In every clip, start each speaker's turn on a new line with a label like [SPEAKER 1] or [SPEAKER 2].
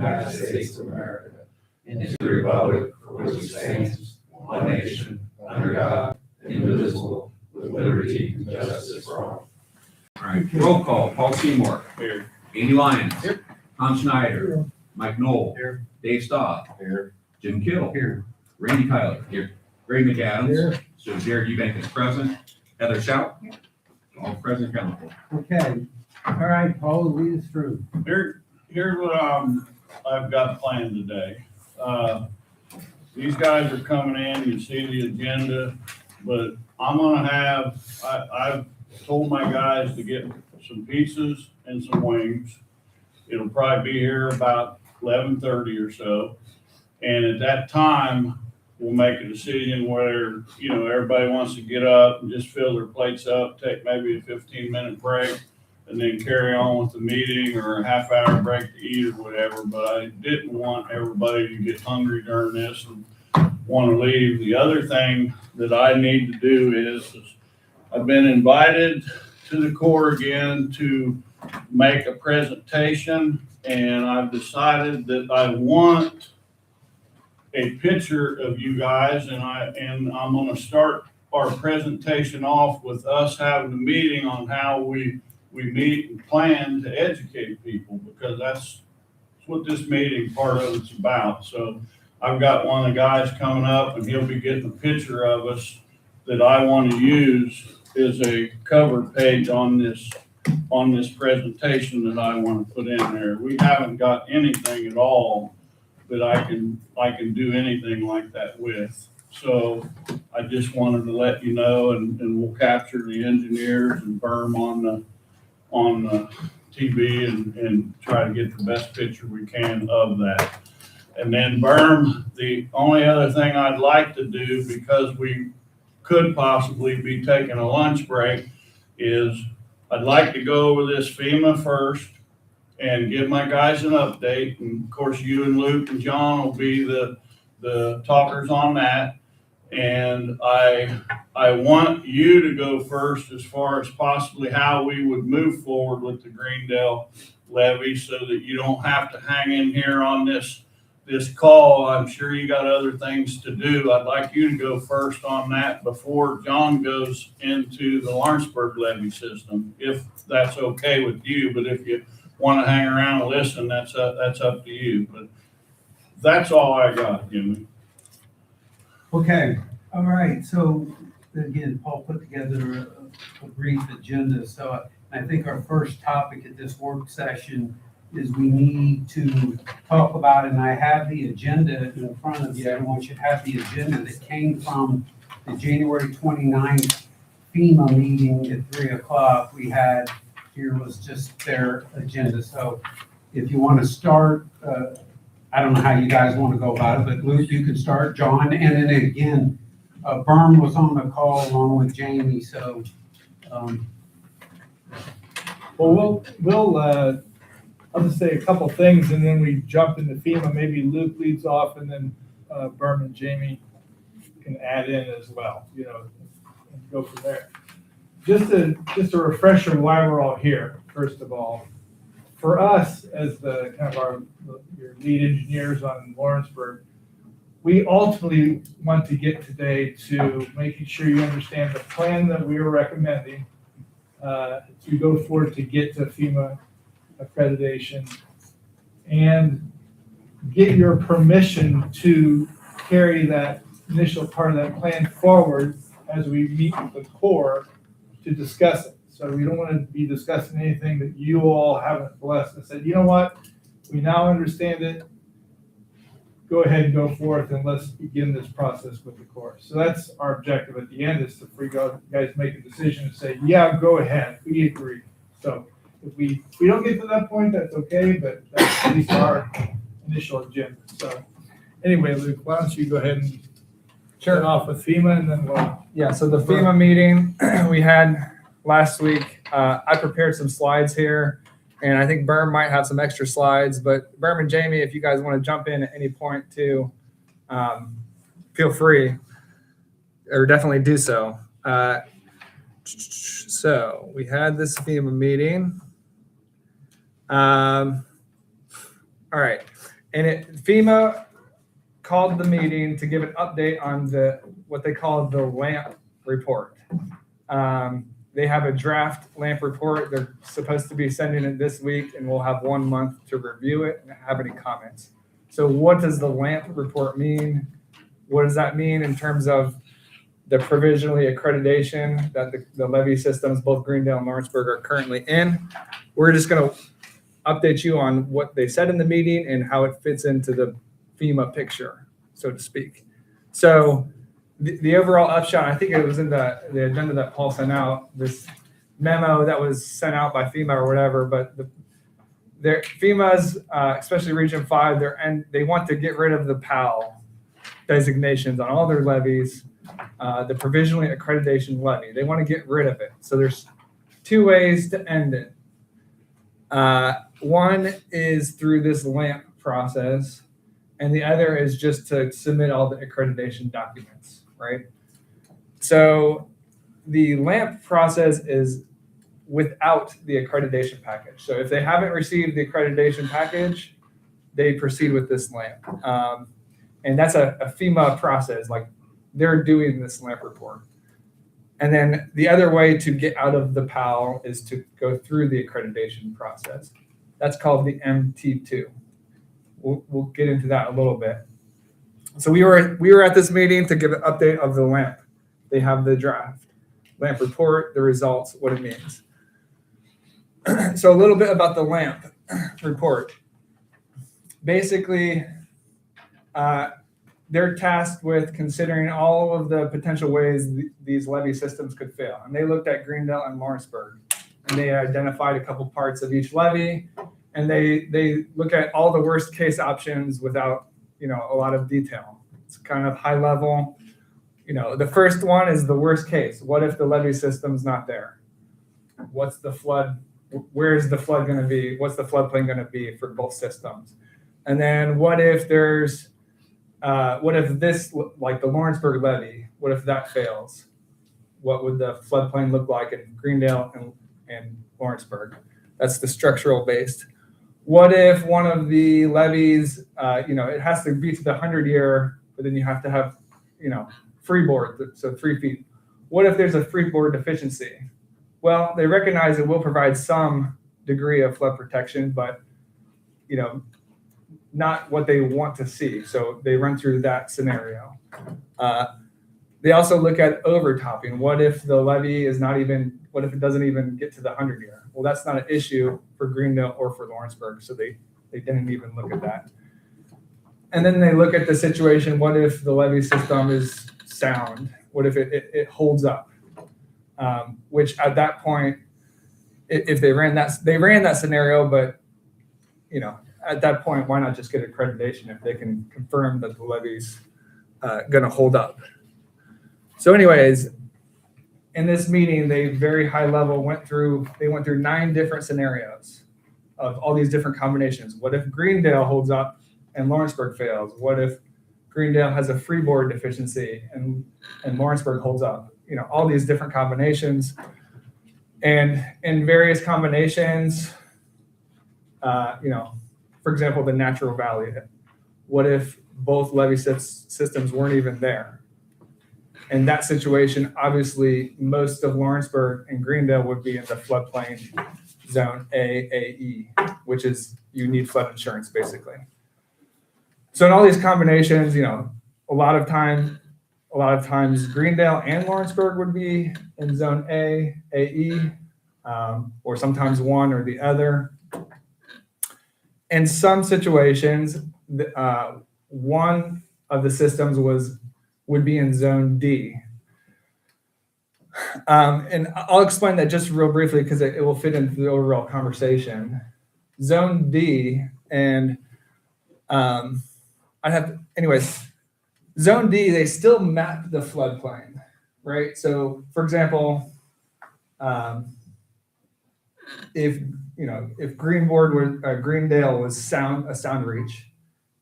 [SPEAKER 1] United States of America, and to the republic for which it stands, one nation, under God, indivisible, with liberty and justice for all.
[SPEAKER 2] All right, roll call. Paul Seymour.
[SPEAKER 3] Here.
[SPEAKER 2] Andy Lyons.
[SPEAKER 3] Here.
[SPEAKER 2] Tom Schneider. Mike Knoll.
[SPEAKER 3] Here.
[SPEAKER 2] Dave Staub.
[SPEAKER 3] Here.
[SPEAKER 2] Jim Kittle.
[SPEAKER 1] Here.
[SPEAKER 2] Randy Tyler.
[SPEAKER 3] Here.
[SPEAKER 2] Greg McAdams.
[SPEAKER 3] Here.
[SPEAKER 2] So Jared Eubank is present. Heather Shout. All present, council.
[SPEAKER 4] Okay, all right, Paul, lead us through.
[SPEAKER 3] Here's what I've got planned today. These guys are coming in, you see the agenda, but I'm gonna have, I've told my guys to get some pizzas and some wings. It'll probably be here about 11:30 or so. And at that time, we'll make a decision whether, everybody wants to get up and just fill their plates up, take maybe a 15-minute break, and then carry on with the meeting, or a half-hour break to eat or whatever. But I didn't want everybody to get hungry during this and want to leave. The other thing that I need to do is I've been invited to the Corps again to make a presentation, and I've decided that I want a picture of you guys, and I'm going to start our presentation off with us having a meeting on how we meet and plan to educate people, because that's what this meeting part of it's about. So I've got one of the guys coming up, and he'll be getting a picture of us that I want to use as a cover page on this presentation that I want to put in there. We haven't got anything at all that I can do anything like that with. So I just wanted to let you know, and we'll capture the engineers and Berm on the TV and try to get the best picture we can of that. And then Berm, the only other thing I'd like to do, because we could possibly be taking a lunch break, is I'd like to go over this FEMA first and give my guys an update. And of course, you and Luke and John will be the talkers on that. And I want you to go first as far as possibly how we would move forward with the Greendale levy, so that you don't have to hang in here on this call. I'm sure you got other things to do. I'd like you to go first on that before John goes into the Lawrenceburg levy system, if that's okay with you. But if you want to hang around and listen, that's up to you. But that's all I got, Jimmy.
[SPEAKER 4] Okay, all right, so again, Paul put together a brief agenda. So I think our first topic at this work session is we need to talk about, and I have the agenda in front of you. Everyone should have the agenda that came from the January 29th FEMA meeting at 3:00. We had, here was just their agenda. So if you want to start, I don't know how you guys want to go about it, but Luke, you can start, John, and then again, Berm was on the call along with Jamie, so.
[SPEAKER 5] Well, we'll I'll just say a couple things, and then we jump into FEMA. Maybe Luke leads off, and then Berm and Jamie can add in as well, and go from there. Just a refresher why we're all here, first of all. For us, as the kind of your lead engineers on Lawrenceburg, we ultimately want to get today to making sure you understand the plan that we are recommending to go forward to get to FEMA accreditation, and get your permission to carry that initial part of that plan forward as we meet with the Corps to discuss it. So we don't want to be discussing anything that you all haven't blessed and said, you know what, we now understand it. Go ahead and go forth, and let's begin this process with the Corps. So that's our objective at the end, is to free you guys make a decision and say, yeah, go ahead, we agree. So if we don't get to that point, that's okay, but that's at least our initial agenda. So anyway, Luke, why don't you go ahead and turn off with FEMA, and then we'll.
[SPEAKER 6] Yeah, so the FEMA meeting we had last week, I prepared some slides here, and I think Berm might have some extra slides, but Berm and Jamie, if you guys want to jump in at any point too, feel free, or definitely do so. So we had this FEMA meeting. All right. FEMA called the meeting to give an update on what they call the LAMP report. They have a draft LAMP report. They're supposed to be sending it this week, and we'll have 1 month to review it and have any comments. So what does the LAMP report mean? What does that mean in terms of the provisionally accreditation that the levee systems, both Greendale and Lawrenceburg, are currently in? We're just going to update you on what they said in the meeting and how it fits into the FEMA picture, so to speak. So the overall upshot, I think it was in the agenda that Paul sent out, this memo that was sent out by FEMA or whatever, but FEMA's, especially Region 5, they want to get rid of the PAL designations on all their levees, the provisionally accreditation levy. They want to get rid of it. So there's 2 ways to end it. One is through this LAMP process, and the other is just to submit all the accreditation documents, right? So the LAMP process is without the accreditation package. So if they haven't received the accreditation package, they proceed with this LAMP. And that's a FEMA process, like they're doing this LAMP report. And then the other way to get out of the PAL is to go through the accreditation process. That's called the MT2. We'll get into that a little bit. So we were at this meeting to give an update of the LAMP. They have the draft LAMP report, the results, what it means. So a little bit about the LAMP report. Basically, they're tasked with considering all of the potential ways these levee systems could fail. And they looked at Greendale and Lawrenceburg, and they identified a couple parts of each levee, and they look at all the worst case options without, a lot of detail. It's kind of high level. The first one is the worst case. What if the levee system's not there? What's the flood? Where's the flood going to be? What's the floodplain going to be for both systems? And then what if this, like the Lawrenceburg levee, what if that fails? What would the floodplain look like in Greendale and Lawrenceburg? That's the structural based. What if one of the levees, it has to be to the 100-year, but then you have to have, freeboard, so 3 feet. What if there's a freeboard deficiency? Well, they recognize it will provide some degree of flood protection, but, not what they want to see. So they run through that scenario. They also look at overtopping. What if the levee what if it doesn't even get to the 100-year? Well, that's not an issue for Greendale or for Lawrenceburg. So they didn't even look at that. And then they look at the situation. What if the levee system is sound? What if it holds up? Which at that point, if they ran that scenario, but, at that point, why not just get accreditation if they can confirm that the levee's going to hold up? So anyways, in this meeting, they very high level went through 9 different scenarios of all these different combinations. What if Greendale holds up and Lawrenceburg fails? What if Greendale has a freeboard deficiency and Lawrenceburg holds up? All these different combinations. And in various combinations, for example, the natural valley. What if both levee systems weren't even there? In that situation, obviously, most of Lawrenceburg and Greendale would be in the floodplain zone AE, which is you need flood insurance, basically. So in all these combinations, a lot of times Greendale and Lawrenceburg would be in zone AE, or sometimes one or the other. In some situations, one of the systems would be in zone D. And I'll explain that just real briefly because it will fit into the overall conversation. Zone D and zone D, they still map the floodplain, right? So for example, if Greendale was a sound reach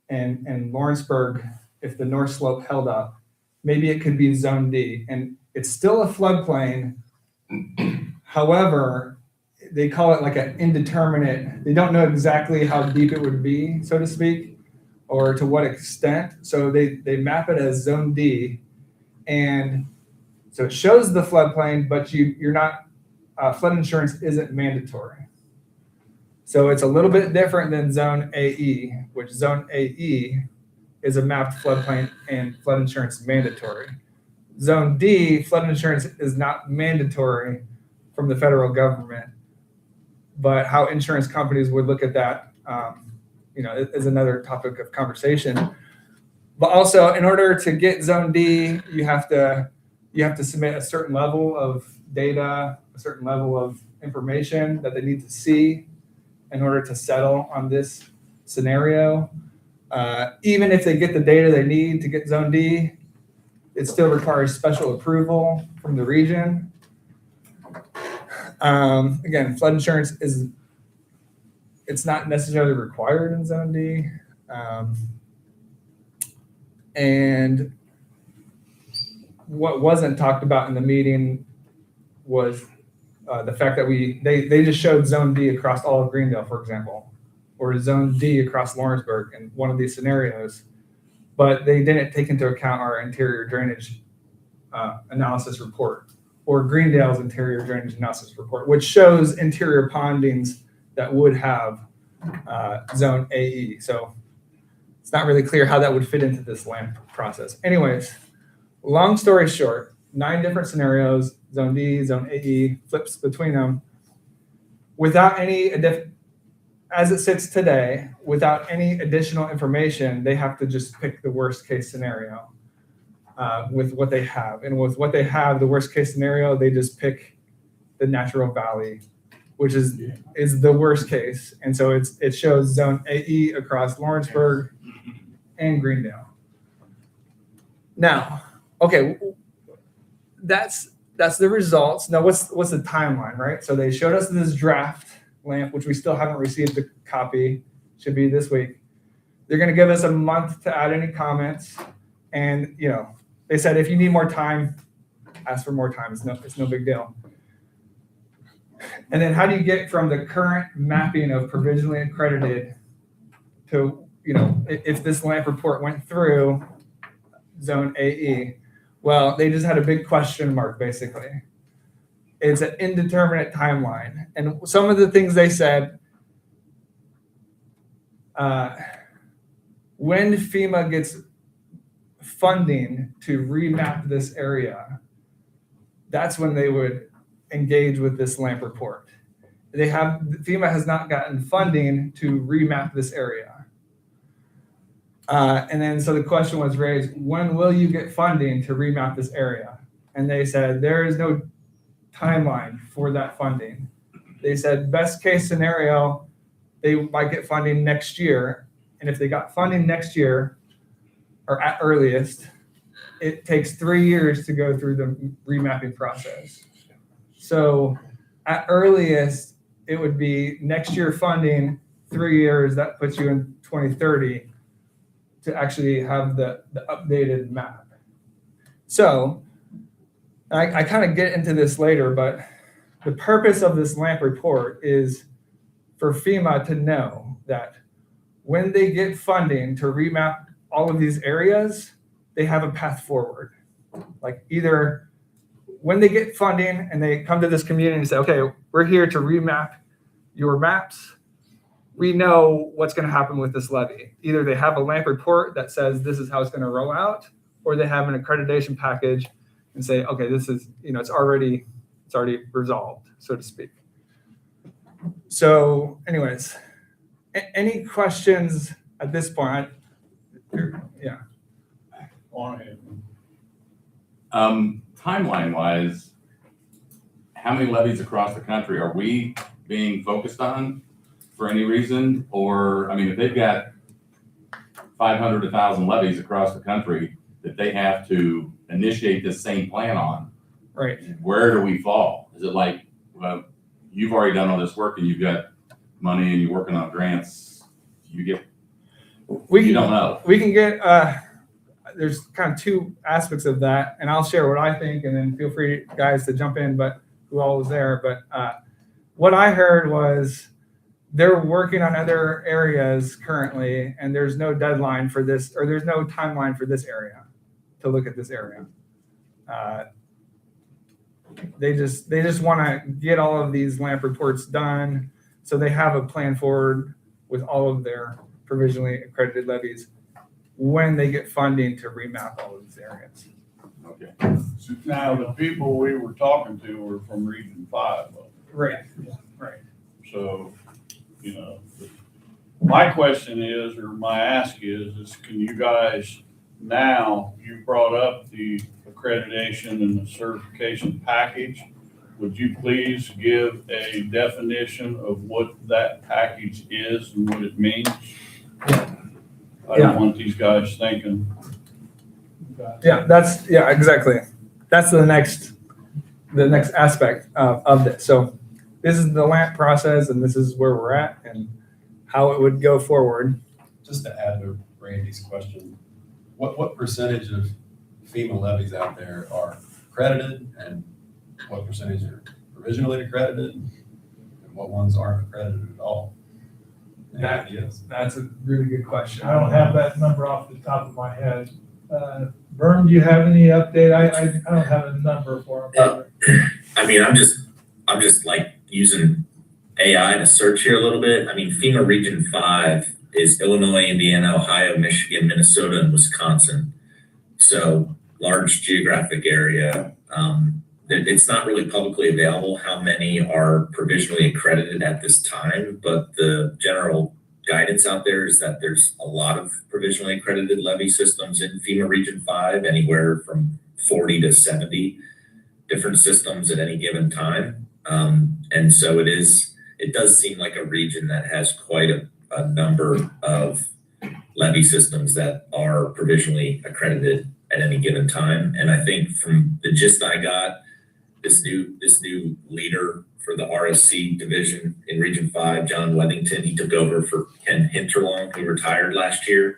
[SPEAKER 6] and Lawrenceburg, if the north slope held up, maybe it could be zone D, and it's still a floodplain. However, they call it like an indeterminate. They don't know exactly how deep it would be, so to speak. or to what extent. So they map it as Zone D, and so it shows the floodplain, but you're not, flood insurance isn't mandatory. So it's a little bit different than Zone AE, which Zone AE is a mapped floodplain and flood insurance is mandatory. Zone D, flood insurance is not mandatory from the federal government, but how insurance companies would look at that, is another topic of conversation. But also, in order to get Zone D, you have to submit a certain level of data, a certain level of information that they need to see in order to settle on this scenario. Even if they get the data they need to get Zone D, it still requires special approval from the region. Again, flood insurance it's not necessarily required in Zone D. And what wasn't talked about in the meeting was the fact that they just showed Zone D across all of Greendale, for example, or Zone D across Lawrenceburg in one of these scenarios, but they didn't take into account our interior drainage analysis report or Greendale's interior drainage analysis report, which shows interior pondings that would have Zone AE. So it's not really clear how that would fit into this land process. Anyways, long story short, 9 different scenarios, Zone D, Zone AE, flips between them. Without any, as it sits today, without any additional information, they have to just pick the worst case scenario with what they have. And with what they have, the worst case scenario, they just pick the natural valley, which is the worst case. And so it shows Zone AE across Lawrenceburg and Greendale. Now, okay, that's the results. Now, what's the timeline, right? So they showed us this draft LAMP, which we still haven't received the copy. Should be this week. They're going to give us a month to add any comments, and they said if you need more time, ask for more time. It's no big deal. And then how do you get from the current mapping of provisionally accredited to if this LAMP report went through Zone AE? Well, they just had a big question mark, basically. It's an indeterminate timeline. And some of the things they said, when FEMA gets funding to remap this area, that's when they would engage with this LAMP report. FEMA has not gotten funding to remap this area. And then so the question was raised, when will you get funding to remap this area? And they said there is no timeline for that funding. They said best case scenario, they might get funding next year. And if they got funding next year, or at earliest, it takes 3 years to go through the remapping process. So at earliest, it would be next year funding, 3 years, that puts you in 2030 to actually have the updated map. So I kind of get into this later, but the purpose of this LAMP report is for FEMA to know that when they get funding to remap all of these areas, they have a path forward. Like either when they get funding and they come to this community and say, okay, we're here to remap your maps, we know what's going to happen with this levy. Either they have a LAMP report that says this is how it's going to roll out, or they have an accreditation package and say, okay, this is, it's already resolved, so to speak. So anyways, any questions at this point? Yeah.
[SPEAKER 3] On ahead.
[SPEAKER 1] Timeline wise, how many levies across the country are we being focused on for any reason? Or, if they've got 500 to 1,000 levies across the country that they have to initiate this same plan on,
[SPEAKER 6] Right.
[SPEAKER 1] where do we fall? Is it like, well, you've already done all this work and you've got money and you're working on grants, you don't know.
[SPEAKER 6] We can get, there's kind of 2 aspects of that, and I'll share what I think, and then feel free, guys, to jump in, but who all was there. But what I heard was they're working on other areas currently, and there's no deadline for this, or there's no timeline for this area to look at this area. They just want to get all of these LAMP reports done, so they have a plan forward with all of their provisionally accredited levies when they get funding to remap all of these areas.
[SPEAKER 1] Okay.
[SPEAKER 3] Now, the people we were talking to were from Region 5,
[SPEAKER 6] Right. Right.
[SPEAKER 3] so, you know, my question is, or my ask is can you guys, now you brought up the accreditation and the certification package, would you please give a definition of what that package is and what it means? I don't want these guys thinking,
[SPEAKER 6] Yeah, exactly. That's the next aspect of this. So this is the LAMP process, and this is where we're at and how it would go forward.
[SPEAKER 7] Just to add to Randy's question, what percentage of FEMA levies out there are accredited, and what percentage are provisionally accredited, and what ones aren't accredited at all? Any
[SPEAKER 6] That-
[SPEAKER 7] ideas?
[SPEAKER 6] That's a really good question.
[SPEAKER 5] I don't have that number off the top of my head. Vern, do you have any update? I don't have a number for him.
[SPEAKER 8] I mean, I'm just like using AI to search here a little bit. I mean, FEMA Region 5 is Illinois, Indiana, Ohio, Michigan, Minnesota, and Wisconsin. So large geographic area. It's not really publicly available how many are provisionally accredited at this time, but the general guidance out there is that there's a lot of provisionally accredited levy systems in FEMA Region 5, anywhere from 40 to 70 different systems at any given time. And so it does seem like a region that has quite a number of levy systems that are provisionally accredited at any given time. And I think from the gist I got, this new leader for the RSC division in Region 5, John Weddington, he took over for Ken Hinterlong, who retired last year.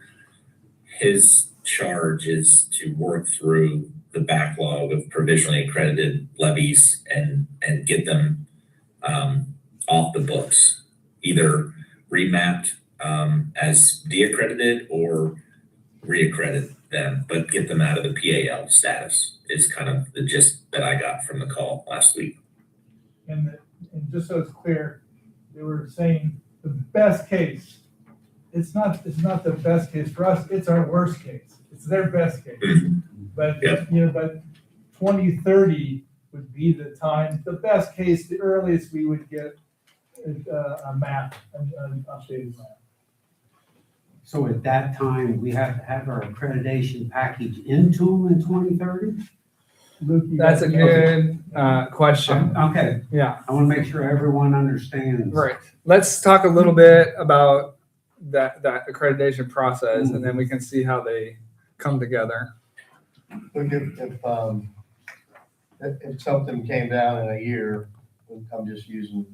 [SPEAKER 8] His charge is to work through the backlog of provisionally accredited levies and get them off the books, either remapped as de-accredited or reaccredit them, but get them out of the PAL status is kind of the gist that I got from the call last week.
[SPEAKER 5] And just so it's clear, they were saying the best case, it's not the best case for us, it's our worst case. It's their best case. But,
[SPEAKER 8] Yep.
[SPEAKER 5] But 2030 would be the time, the best case, the earliest we would get a map, an updated map.
[SPEAKER 4] So at that time, we have to have our accreditation package into them in 2030?
[SPEAKER 5] Luke, you
[SPEAKER 6] That's
[SPEAKER 5] got
[SPEAKER 6] a
[SPEAKER 5] any-
[SPEAKER 6] good question.
[SPEAKER 4] Okay,
[SPEAKER 6] Yeah,
[SPEAKER 4] I want to make sure everyone understands.
[SPEAKER 6] right. Let's talk a little bit about that accreditation process, and then we can see how they come together.
[SPEAKER 9] Look, if something came down in a year, I'm just using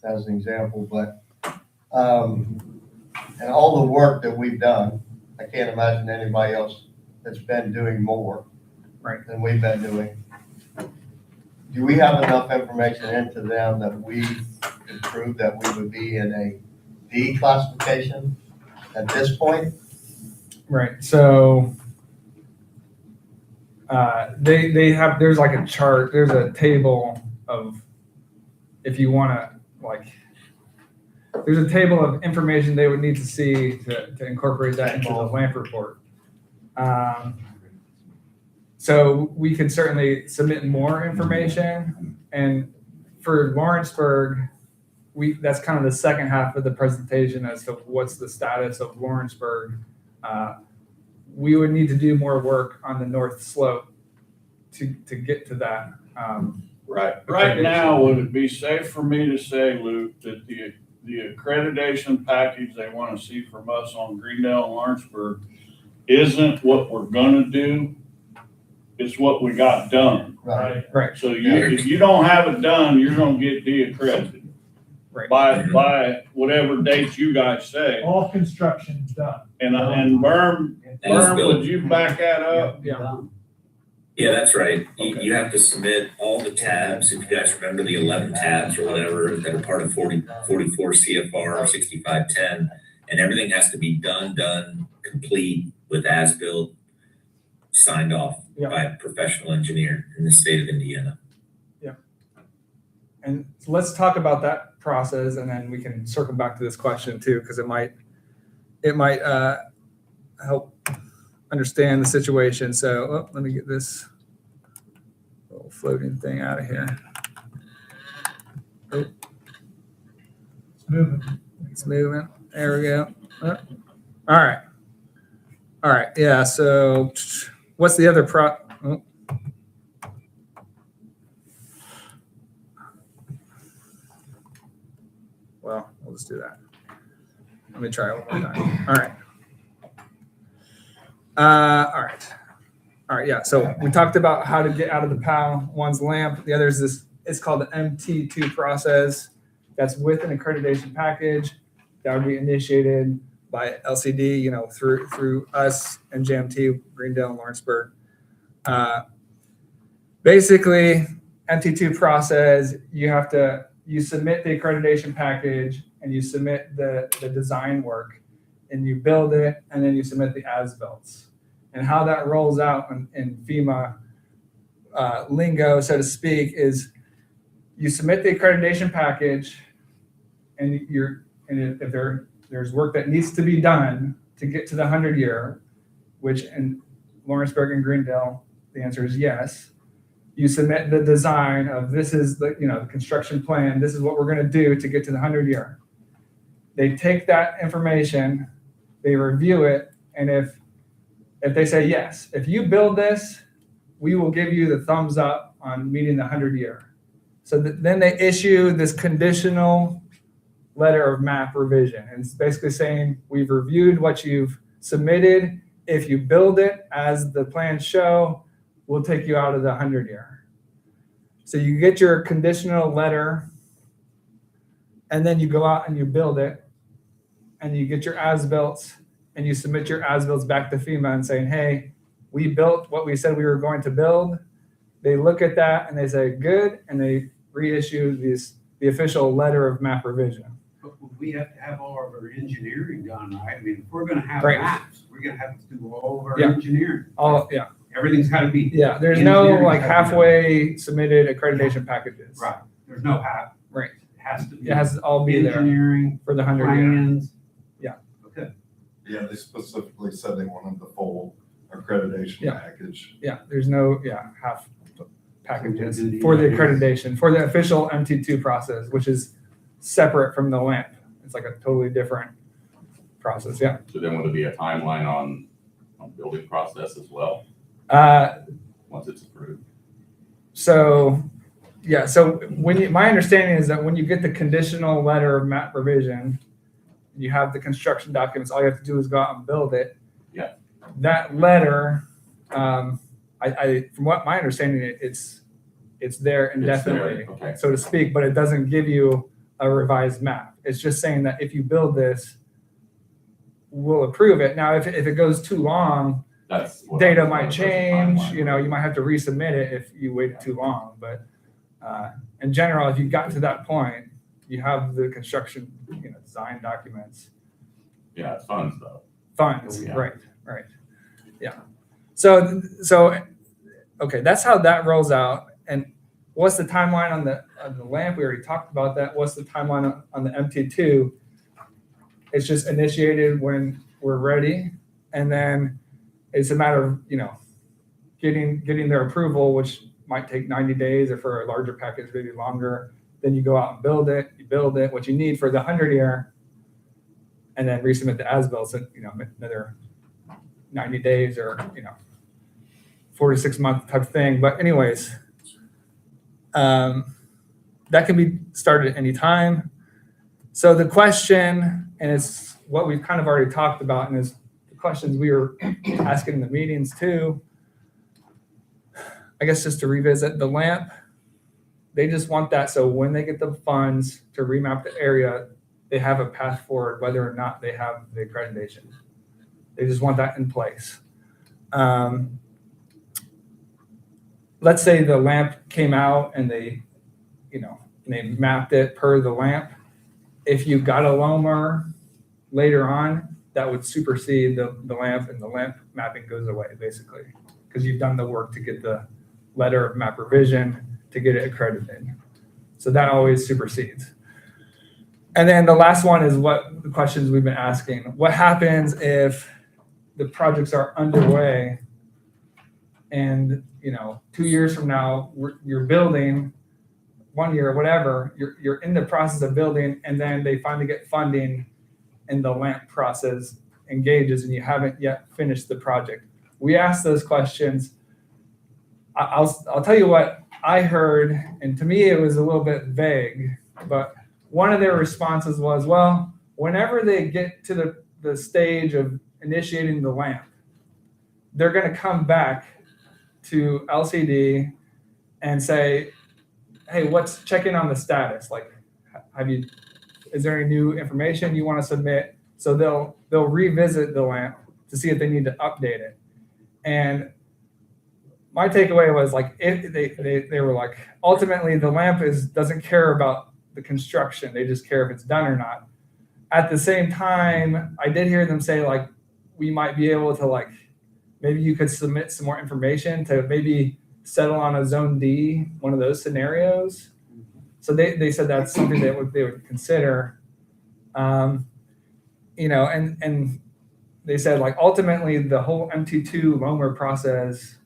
[SPEAKER 9] as an example, but, and all the work that we've done, I can't imagine anybody else that's been doing more
[SPEAKER 6] Right.
[SPEAKER 9] than we've been doing. Do we have enough information into them that we can prove that we would be in a D classification at this point?
[SPEAKER 6] Right. So they have, there's like a chart, there's a table of, if you want to, like, there's a table of information they would need to see to incorporate that into the LAMP report. So we could certainly submit more information, and for Lawrenceburg, that's kind of the second half of the presentation as to what's the status of Lawrenceburg. We would need to do more work on the north slope to get to that.
[SPEAKER 3] right now, would it be safe for me to say, Luke, that the accreditation package they want to see from us on Greendale and Lawrenceburg isn't what we're gonna do, it's what we got done.
[SPEAKER 9] Right.
[SPEAKER 6] Right.
[SPEAKER 3] So if you don't have it done, you're gonna get de-accredited
[SPEAKER 6] Right.
[SPEAKER 3] by whatever dates you guys say.
[SPEAKER 5] All construction's done.
[SPEAKER 3] And Berm,
[SPEAKER 8] And it's
[SPEAKER 3] would
[SPEAKER 8] built.
[SPEAKER 3] you back that up?
[SPEAKER 6] Yeah.
[SPEAKER 8] Yeah, that's right. You have to submit all the tabs, if you guys remember the 11 tabs or whatever that are part of 44 CFR 6510, and everything has to be done, complete with as-built, signed off
[SPEAKER 6] Yeah.
[SPEAKER 8] by a professional engineer in the state of Indiana.
[SPEAKER 6] And so let's talk about that process, and then we can circle back to this question too, because it might help understand the situation. So let me get this little floating thing out of here.
[SPEAKER 5] It's moving.
[SPEAKER 6] It's moving. There we go. All right. Yeah. So what's the other Well, we'll just do that. Let me try it one more time. All right. All right. Yeah. So we talked about how to get out of the PAL. One's LAMP. The other is this. It's called the MT2 process. That's with an accreditation package that would be initiated by LCD. Through us and JMT, Greendale and Lawrenceburg. Basically, MT2 process. You submit the accreditation package and you submit the design work and you build it and then you submit the as-builts. And how that rolls out in FEMA lingo, so to speak, is you submit the accreditation package and if there's work that needs to be done to get to the 100-year, which in Lawrenceburg and Greendale, the answer is yes. You submit the design of this is the construction plan. This is what we're going to do to get to the 100-year. They take that information, they review it, and if they say yes, if you build this, we will give you the thumbs up on meeting the 100-year. So then they issue this conditional letter of map revision, and it's basically saying we've reviewed what you've submitted. If you build it as the plans show, we'll take you out of the 100-year. So you get your conditional letter, and then you go out and you build it, and you get your as-built, and you submit your as-built back to FEMA and saying, hey, we built what we said we were going to build. They look at that and they say, good, and they reissue the official letter of map revision.
[SPEAKER 4] But we have to have all of our engineering done, right? I mean, if we're gonna have
[SPEAKER 6] Right.
[SPEAKER 4] maps, we're gonna have to do all of our
[SPEAKER 6] Yeah.
[SPEAKER 4] engineering.
[SPEAKER 6] Yeah.
[SPEAKER 4] Everything's gotta be,
[SPEAKER 6] Yeah, there's no
[SPEAKER 4] Engineering
[SPEAKER 6] like
[SPEAKER 4] has to be done.
[SPEAKER 6] halfway submitted accreditation packages.
[SPEAKER 4] right, there's no half.
[SPEAKER 6] Right.
[SPEAKER 4] It has to be.
[SPEAKER 6] It has to all be there
[SPEAKER 4] Engineering,
[SPEAKER 6] for the 100-year.
[SPEAKER 4] plans.
[SPEAKER 6] Yeah.
[SPEAKER 4] Okay.
[SPEAKER 10] Yeah, they specifically said they wanted the full accreditation
[SPEAKER 6] Yeah.
[SPEAKER 10] package.
[SPEAKER 6] Yeah, there's no half packages
[SPEAKER 4] So we
[SPEAKER 6] for the
[SPEAKER 4] do-
[SPEAKER 6] accreditation, for the official MT2 process, which is separate from the LAMP. It's like a totally different process. Yeah.
[SPEAKER 1] So then would there be a timeline on building process as well, once it's approved?
[SPEAKER 6] So my understanding is that when you get the conditional letter of map revision, you have the construction documents, all you have to do is go out and build it.
[SPEAKER 1] Yeah.
[SPEAKER 6] That letter, I from what my understanding, it's there indefinitely,
[SPEAKER 1] okay.
[SPEAKER 6] so to speak, but it doesn't give you a revised map. It's just saying that if you build this, we'll approve it. Now, if it goes too long,
[SPEAKER 1] That's what
[SPEAKER 6] data
[SPEAKER 1] I was
[SPEAKER 6] might
[SPEAKER 1] wondering,
[SPEAKER 6] change,
[SPEAKER 1] timeline.
[SPEAKER 6] you might have to resubmit it if you wait too long. But in general, if you've gotten to that point, you have the construction, design documents,
[SPEAKER 1] Yeah, it's funds though.
[SPEAKER 6] funds,
[SPEAKER 1] Yeah.
[SPEAKER 6] right, yeah. So, okay, that's how that rolls out. And what's the timeline on the LAMP? We already talked about that. What's the timeline on the MT2? It's just initiated when we're ready, and then it's a matter of getting their approval, which might take 90 days, or for a larger package maybe longer. Then you go out and build it. You build it what you need for the 100-year, and then resubmit the as-built. So another 90 days, or 4 to 6 month type thing. But anyways, that can be started at any time. So the question, and it's what we've kind of already talked about, and is the questions we were asking in the meetings too. I guess just to revisit the LAMP, they just want that so when they get the funds to remap the area, they have a path forward whether or not they have the accreditation. They just want that in place. let's say the lamp came out and they, they mapped it per the lamp. If you got a LOMAR later on, that would supersede the lamp, and the lamp mapping goes away basically, because you've done the work to get the letter of map revision to get it accredited. So that always supersedes. And then the last one is what the questions we've been asking. What happens if the projects are underway and, 2 years from now, you're building, 1 year, whatever, you're in the process of building, and then they finally get funding and the LAMP process engages and you haven't yet finished the project. We asked those questions. I'll tell you what I heard, and to me it was a little bit vague, but one of their responses was, well, whenever they get to the stage of initiating the LAMP, they're going to come back to LCD and say, hey, check in on the status. Like, is there any new information you want to submit? So they'll revisit the LAMP to see if they need to update it. And my takeaway was like, they were like, ultimately the LAMP doesn't care about the construction. They just care if it's done or not. At the same time, I did hear them say like, we might be able to maybe you could submit some more information to maybe settle on a zone D, one of those scenarios. So they said that's something they would consider. And they said like ultimately the whole MT2 LOMAR process,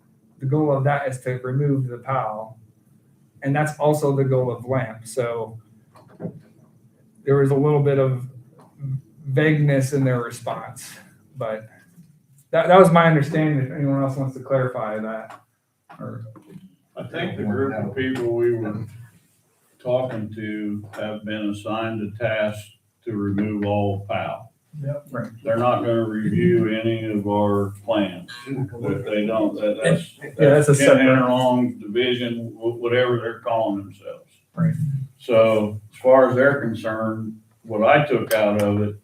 [SPEAKER 6] the goal of that is to remove the PAL. And that's also the goal of LAMP. So there was a little bit of vagueness in their response, but that was my understanding. If anyone else wants to clarify that.
[SPEAKER 3] I think the group of people we were talking to have been assigned a task to remove all PAL.
[SPEAKER 5] Yep.
[SPEAKER 6] Right.
[SPEAKER 3] They're not gonna review any of our plans. If they don't,
[SPEAKER 6] That's a separate.
[SPEAKER 3] interlong division, whatever they're calling themselves.
[SPEAKER 6] Right.
[SPEAKER 3] So as far as they're concerned, what I took out of it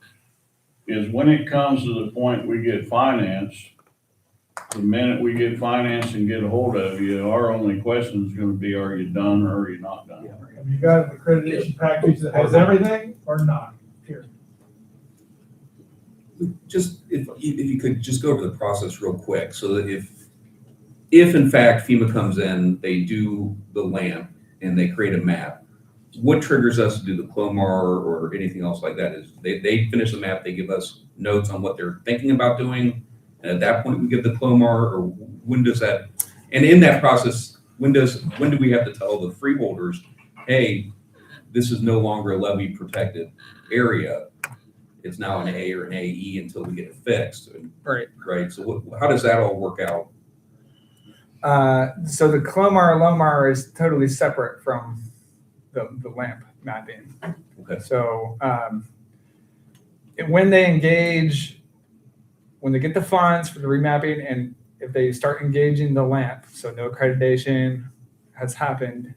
[SPEAKER 3] is when it comes to the point we get financed, the minute we get financed and get a hold of you, our only question is gonna be, are you done or are you not done?
[SPEAKER 5] Have you got an accreditation package that has everything or not? Here.
[SPEAKER 11] Just, if you could just go over the process real quick, so that if in fact FEMA comes in, they do the LAMP and they create a map, what triggers us to do the CLOMAR or anything else like that is they finish the map, they give us notes on what they're thinking about doing, and at that point we give the CLOMAR, or when does that, and in that process, when do we have to tell the freeholders, hey, this is no longer a levy protected area, it's now an A or an AE until we get it fixed.
[SPEAKER 6] Right.
[SPEAKER 11] Right. So how does that all work out?
[SPEAKER 6] So the CLOMAR LOMAR is totally separate from the LAMP mapping.
[SPEAKER 11] Okay.
[SPEAKER 6] So when they engage, when they get the funds for the remapping, and if they start engaging the LAMP, so no accreditation has happened,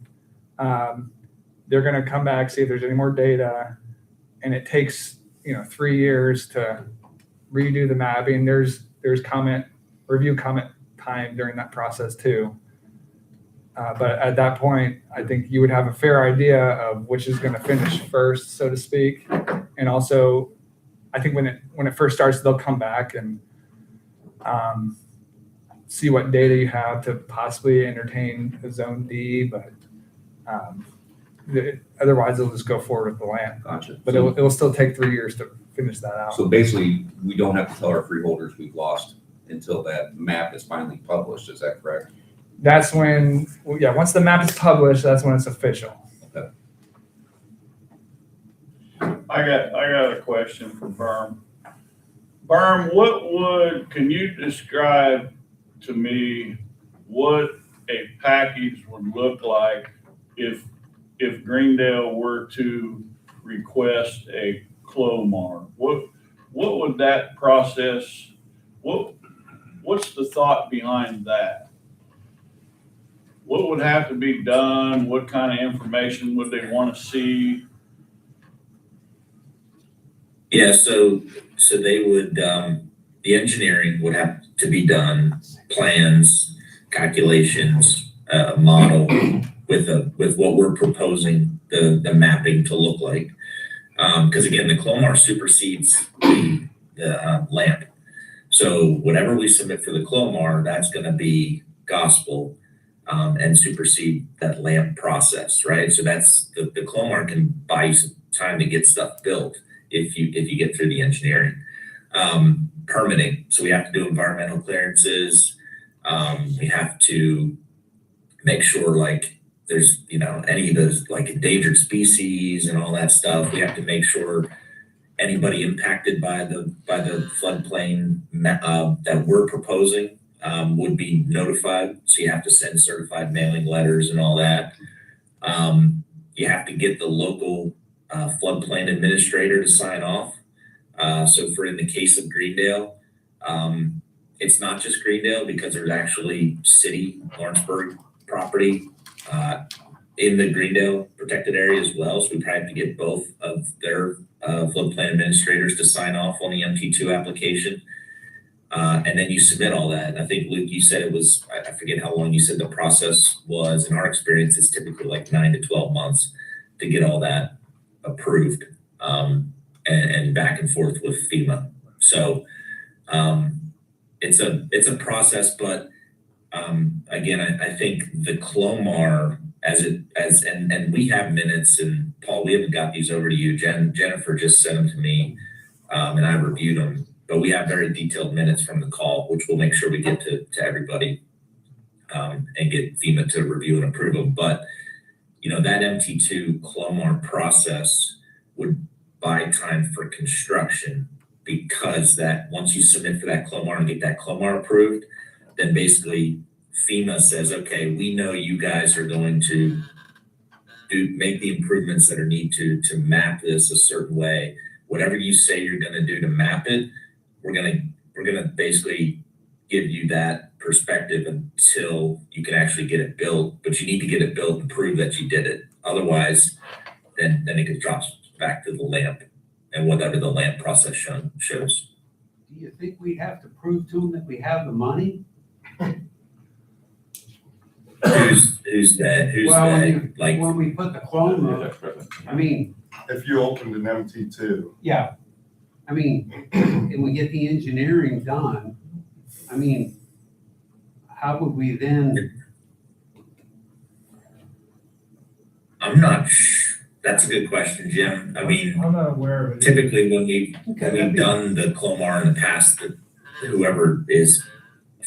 [SPEAKER 6] they're going to come back, see if there's any more data, and it takes 3 years to redo the mapping. There's review comment time during that process too. But at that point, I think you would have a fair idea of which is going to finish first, so to speak. And also, I think when it first starts, they'll come back and see what data you have to possibly entertain a zone D, but otherwise they'll just go forward with the LAMP.
[SPEAKER 11] Gotcha.
[SPEAKER 6] But it'll still take 3 years to finish that out.
[SPEAKER 11] So basically, we don't have to tell our freeholders we've lost until that map is finally published. Is that correct?
[SPEAKER 6] That's when, once the map is published, that's when it's official.
[SPEAKER 3] I got a question for Berm. Berm, can you describe to me what a package would look like if Greendale were to request a CLOMAR? What would that process, what's the thought behind that? What would have to be done? What kind of information would they want to see?
[SPEAKER 8] Yeah, so they would, the engineering would have to be done, plans, calculations, a model with what we're proposing the mapping to look like. Because again, the Clomar supersedes the LAMP. So whatever we submit for the Clomar, that's going to be gospel and supersede that LAMP process, right? So that's the Clomar can buy you some time to get stuff built if you get through the engineering. Permitting. So we have to do environmental clearances. We have to make sure like there's, any of those like endangered species and all that stuff. We have to make sure anybody impacted by the floodplain that we're proposing would be notified. So you have to send certified mailing letters and all that. You have to get the local floodplain administrator to sign off. So for in the case of Greendale, it's not just Greendale because there's actually city Lawrenceburg property in the Greendale protected area as well. So we probably have to get both of their floodplain administrators to sign off on the MT2 application. And then you submit all that. And I think, Luke, you said it was, I forget how long you said the process was. In our experience, it's typically like 9 to 12 months to get all that approved and back and forth with FEMA. So it's a process, but again, I think the Clomar and we have minutes, and Paul, we haven't got these over to you. Jennifer just sent them to me, and I reviewed them. But we have very detailed minutes from the call, which we'll make sure we get to everybody and get FEMA to review and approve them. But that MT2 Clomar process would buy time for construction, because that once you submit for that Clomar and get that Clomar approved, then basically FEMA says, okay, we know you guys are going to make the improvements that are need to map this a certain way. Whatever you say you're going to do to map it, we're gonna basically give you that perspective until you can actually get it built. But you need to get it built and prove that you did it. Otherwise, then it drops back to the LAMP and whatever the LAMP process shows.
[SPEAKER 4] Do you think we have to prove to them that we have the money?
[SPEAKER 8] Who's that? Who's
[SPEAKER 4] Well,
[SPEAKER 8] that? Like,
[SPEAKER 4] when we put the Clomar, I mean,
[SPEAKER 10] If you opened an MT2,
[SPEAKER 4] yeah, I mean, and we get the engineering done, I mean, how would we then?
[SPEAKER 8] I'm not that's a good question, Jim. I mean,
[SPEAKER 5] I'm not aware of it.
[SPEAKER 8] typically when we've done the Clomar in the past, whoever is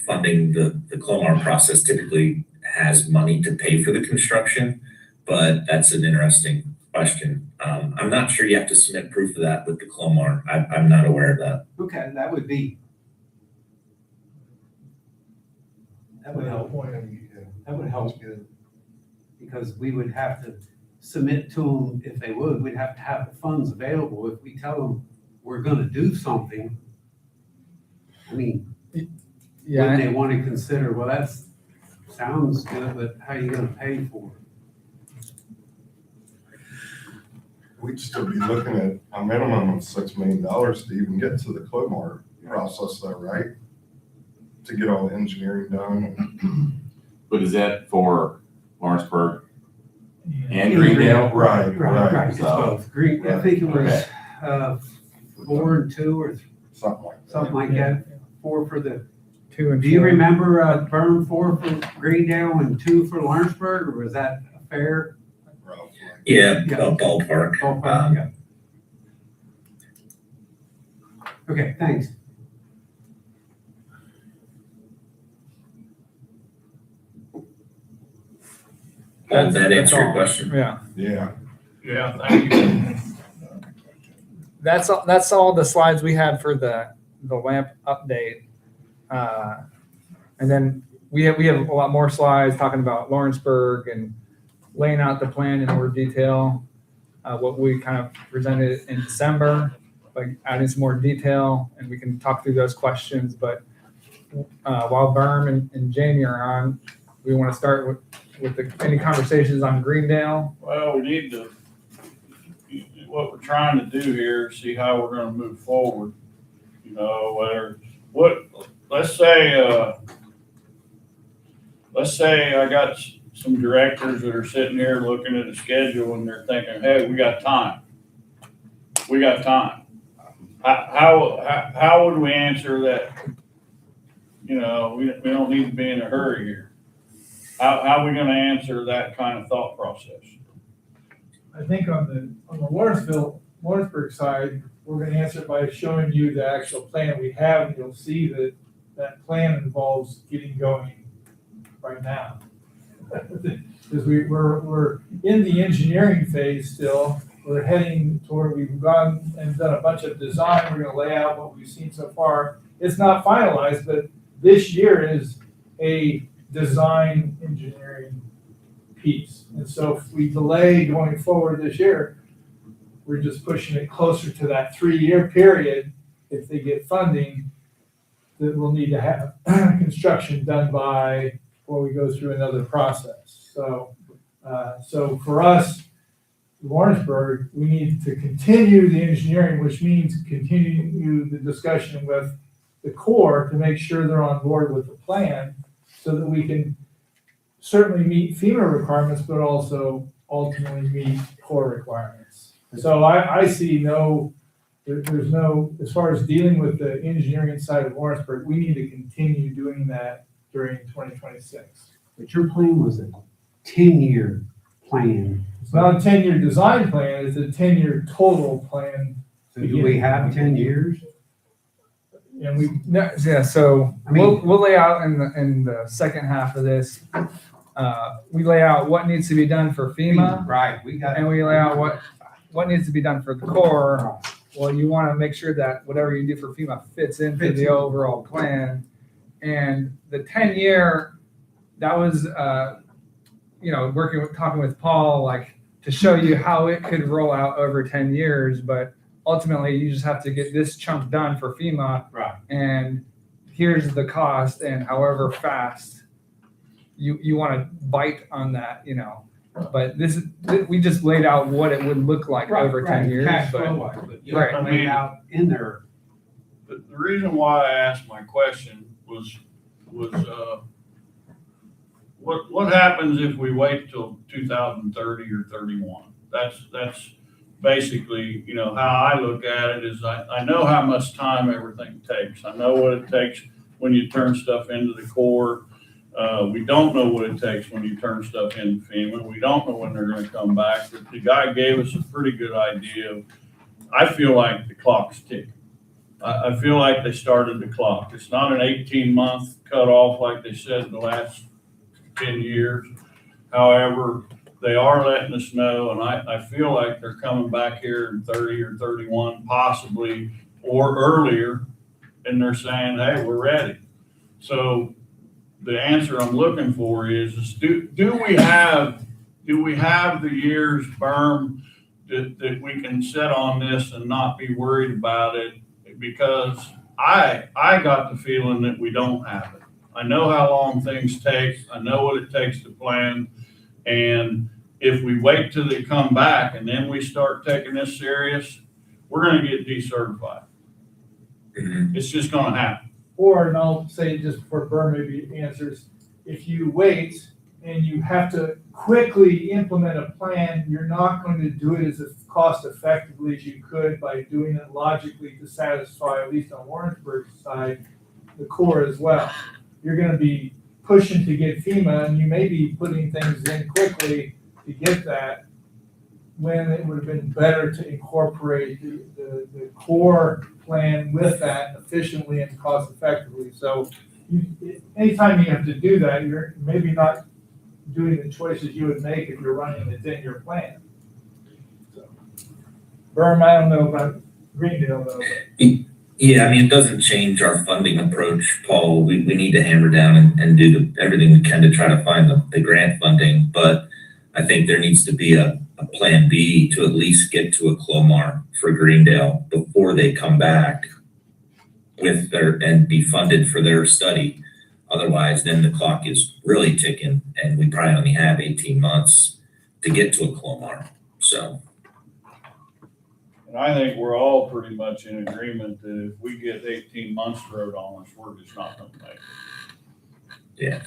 [SPEAKER 8] funding the Clomar process typically has money to pay for the construction, but that's an interesting question. I'm not sure you have to submit proof of that with the Clomar. I'm not aware of that.
[SPEAKER 4] Okay, that would help. That would help, because we would have to submit to them, if they would, we'd have to have the funds available. If we tell them we're gonna do something, I mean, wouldn't they want to consider, well, that's, sounds good, but how are you gonna pay for it?
[SPEAKER 10] we'd still be looking at a minimum of $6 million to even get to the Clomar process though, right? To get all the engineering done.
[SPEAKER 1] But is that for Lawrenceburg and Greendale?
[SPEAKER 10] Right.
[SPEAKER 4] It's both. Green, I think it was, 4 and 2 or
[SPEAKER 10] Something like that.
[SPEAKER 4] that. 4 for the,
[SPEAKER 6] 2 and
[SPEAKER 4] do you
[SPEAKER 6] 4.
[SPEAKER 4] remember, Burn 4 for Greendale and 2 for Lawrenceburg, or was that a fair
[SPEAKER 10] Roughly.
[SPEAKER 8] Yeah,
[SPEAKER 4] Yeah.
[SPEAKER 8] ballpark.
[SPEAKER 4] ballpark? Yeah. Okay, thanks.
[SPEAKER 8] Does that
[SPEAKER 6] That's
[SPEAKER 8] answer your
[SPEAKER 6] all.
[SPEAKER 8] question?
[SPEAKER 6] Yeah.
[SPEAKER 10] Yeah.
[SPEAKER 3] Yeah, thank you.
[SPEAKER 6] That's all the slides we had for the LAMP update. And then we have a lot more slides talking about Lawrenceburg and laying out the plan in more detail. What we kind of presented in December, like adding some more detail, and we can talk through those questions. But while Berm and Jamie are on, we want to start with any conversations on Greendale.
[SPEAKER 3] Well, we need to, what we're trying to do here, see how we're gonna move forward. Let's say let's say I got some directors that are sitting here looking at a schedule and they're thinking, hey, we got time. We got time. How would we answer that? You know, we don't need to be in a hurry here. How are we gonna answer that kind of thought process?
[SPEAKER 5] I think on the Lawrenceburg side, we're gonna answer it by showing you the actual plan we have, and you'll see that that plan involves getting going right now. Because we're in the engineering phase still, we're heading toward, we've gone and done a bunch of design, we're gonna lay out what we've seen so far. It's not finalized, but this year is a design engineering piece. And so if we delay going forward this year, we're just pushing it closer to that 3-year period. If they get funding, that we'll need to have construction done by, before we go through another process. So for us, Lawrenceburg, we need to continue the engineering, which means continue the discussion with the Corps to make sure they're on board with the plan, so that we can certainly meet FEMA requirements, but also ultimately meet Corps requirements. So I see there's no, as far as dealing with the engineering side of Lawrenceburg, we need to continue doing that during 2026.
[SPEAKER 4] But your plan was a 10-year plan.
[SPEAKER 5] It's not a 10-year design plan, it's a 10-year total plan.
[SPEAKER 4] So do we have 10 years?
[SPEAKER 5] And we,
[SPEAKER 6] No, yeah, so
[SPEAKER 4] I mean-
[SPEAKER 6] we'll lay out in the second half of this, we lay out what needs to be done for FEMA,
[SPEAKER 4] Right, we got.
[SPEAKER 6] and we lay out what needs to be done for the Corps. Well, you want to make sure that whatever you do for FEMA fits into the overall plan. And the 10-year, that was, talking with Paul, like, to show you how it could roll out over 10 years, but ultimately you just have to get this chunk done for FEMA.
[SPEAKER 4] Right.
[SPEAKER 6] And here's the cost, and however fast you want to bite on that, But we just laid out what it would look like over 10 years.
[SPEAKER 4] Cash
[SPEAKER 6] But
[SPEAKER 4] flow wise, but you
[SPEAKER 6] Right.
[SPEAKER 4] have to lay it out in there.
[SPEAKER 3] The reason why I asked my question was, what happens if we wait till 2030 or 31? That's basically, how I look at it is I know how much time everything takes. I know what it takes when you turn stuff into the Corps. We don't know what it takes when you turn stuff into FEMA. We don't know when they're gonna come back, but the guy gave us a pretty good idea of, I feel like the clock's ticking. I feel like they started the clock. It's not an 18-month cutoff like they said in the last 10 years. However, they are letting us know, and I feel like they're coming back here in 30 or 31 possibly, or earlier, and they're saying, hey, we're ready. So the answer I'm looking for is do we have the years, Berm, that we can sit on this and not be worried about it? Because I got the feeling that we don't have it. I know how long things take. I know what it takes to plan. And if we wait till they come back and then we start taking this serious, we're gonna get decertified.
[SPEAKER 8] Mhm.
[SPEAKER 3] It's just gonna happen.
[SPEAKER 5] or, and I'll say just before Burr maybe answers, if you wait and you have to quickly implement a plan, you're not going to do it as cost effectively as you could by doing it logically to satisfy, at least on Warrensburg's side, the Corps as well. You're gonna be pushing to get FEMA, and you may be putting things in quickly to get that, when it would have been better to incorporate the Corps plan with that efficiently and cost effectively. So anytime you have to do that, you're maybe not doing the choices you would make if you're running a 10-year plan. So, Berm, I don't know about Greendale though.
[SPEAKER 8] Yeah, I mean, it doesn't change our funding approach, Paul. We need to hammer down and do everything we can to try to find the grant funding. But I think there needs to be a plan B to at least get to a Clomar for Greendale before they come back with and be funded for their study. Otherwise, then the clock is really ticking, and we probably only have 18 months to get to a Clomar. So.
[SPEAKER 3] And I think we're all pretty much in agreement that if we get 18 months wrote on us, we're just not gonna make it.
[SPEAKER 8] Yeah.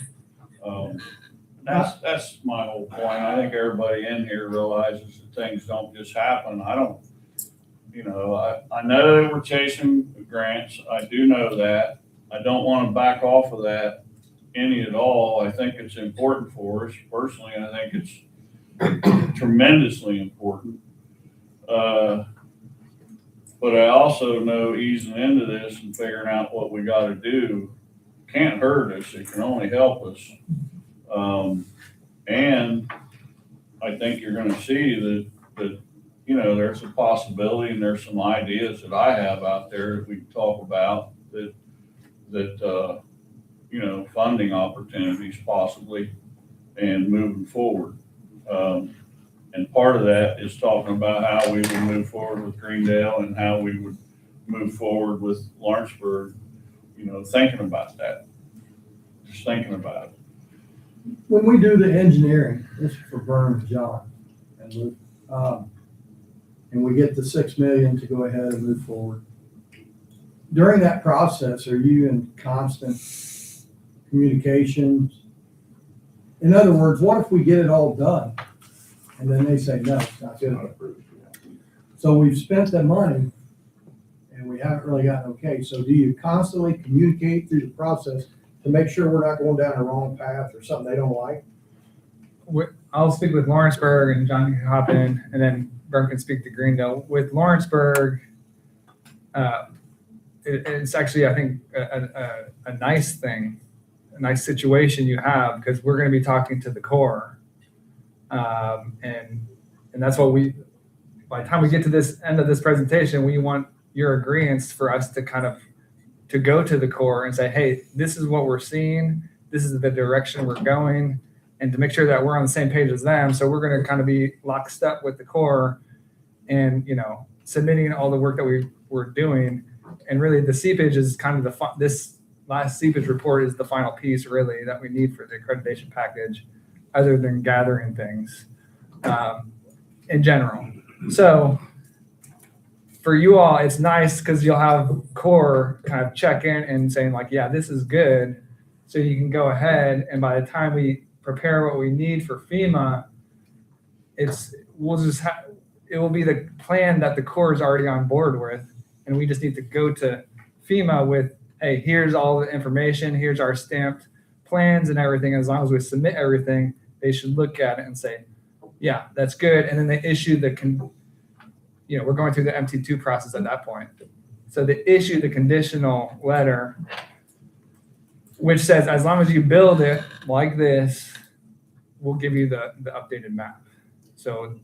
[SPEAKER 3] That's my whole point. I think everybody in here realizes that things don't just happen. I don't, I know that we're chasing grants. I do know that. I don't want to back off of that any at all. I think it's important for us personally. I think it's tremendously important. But I also know easing into this and figuring out what we got to do can't hurt us. It can only help us. And I think you're going to see that, there's a possibility and there's some ideas that I have out there that we can talk about that funding opportunities possibly and moving forward. And part of that is talking about how we would move forward with Greendale and how we would move forward with Lawrenceburg, thinking about that. Just thinking about it.
[SPEAKER 12] When we do the engineering, this is for Vern and John, and Luke, and we get the 6 million to go ahead and move forward. During that process, are you in constant communications? In other words, what if we get it all done and then they say, no, it's not good enough? So we've spent the money and we haven't really gotten okay. So do you constantly communicate through the process to make sure we're not going down the wrong path or something they don't like?
[SPEAKER 6] I'll speak with Lawrenceburg and John can hop in, and then Vern can speak to Greendale. With Lawrenceburg, it's actually, I think, a nice thing, a nice situation you have, because we're going to be talking to the Corps. And that's what by the time we get to this end of this presentation, we want your agreeance for us to kind of to go to the Corps and say, hey, this is what we're seeing. This is the direction we're going, and to make sure that we're on the same page as them. So we're going to kind of be lockstep with the Corps and, submitting all the work that we're doing. And really the seepage is kind of this last seepage report is the final piece really that we need for the accreditation package, other than gathering things in general. So for you all, it's nice because you'll have Corps kind of check in and saying like, yeah, this is good. So you can go ahead, and by the time we prepare what we need for FEMA, it will be the plan that the Corps is already on board with. And we just need to go to FEMA with, hey, here's all the information, here's our stamped plans and everything. As long as we submit everything, they should look at it and say, yeah, that's good. And then they issue we're going through the MT2 process at that point. So they issue the conditional letter, which says, as long as you build it like this, we'll give you the updated map. So.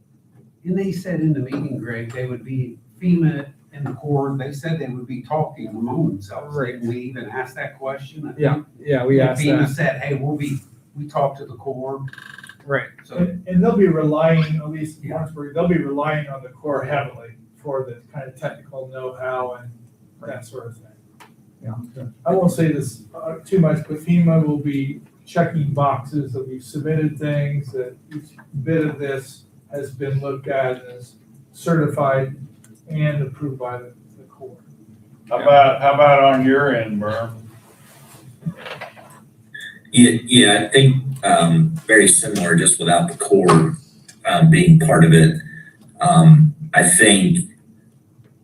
[SPEAKER 4] And they said in the meeting, Greg, they would be FEMA and the Corps, they said they would be talking among themselves.
[SPEAKER 6] Right.
[SPEAKER 4] Didn't we even ask that question?
[SPEAKER 6] Yeah, we asked
[SPEAKER 4] FEMA
[SPEAKER 6] that.
[SPEAKER 4] said, hey, we talked to the Corps.
[SPEAKER 6] Right.
[SPEAKER 4] So,
[SPEAKER 5] And they'll be relying, at least in Lawrenceburg, they'll be relying on the Corps heavily for the kind of technical know-how and that sort of thing.
[SPEAKER 6] Yeah.
[SPEAKER 5] I won't say this too much, but FEMA will be checking boxes that we've submitted things, that each bit of this has been looked at and is certified and approved by the Corps.
[SPEAKER 3] How about on your end, Vern?
[SPEAKER 8] Yeah, I think very similar, just without the Corps being part of it. I think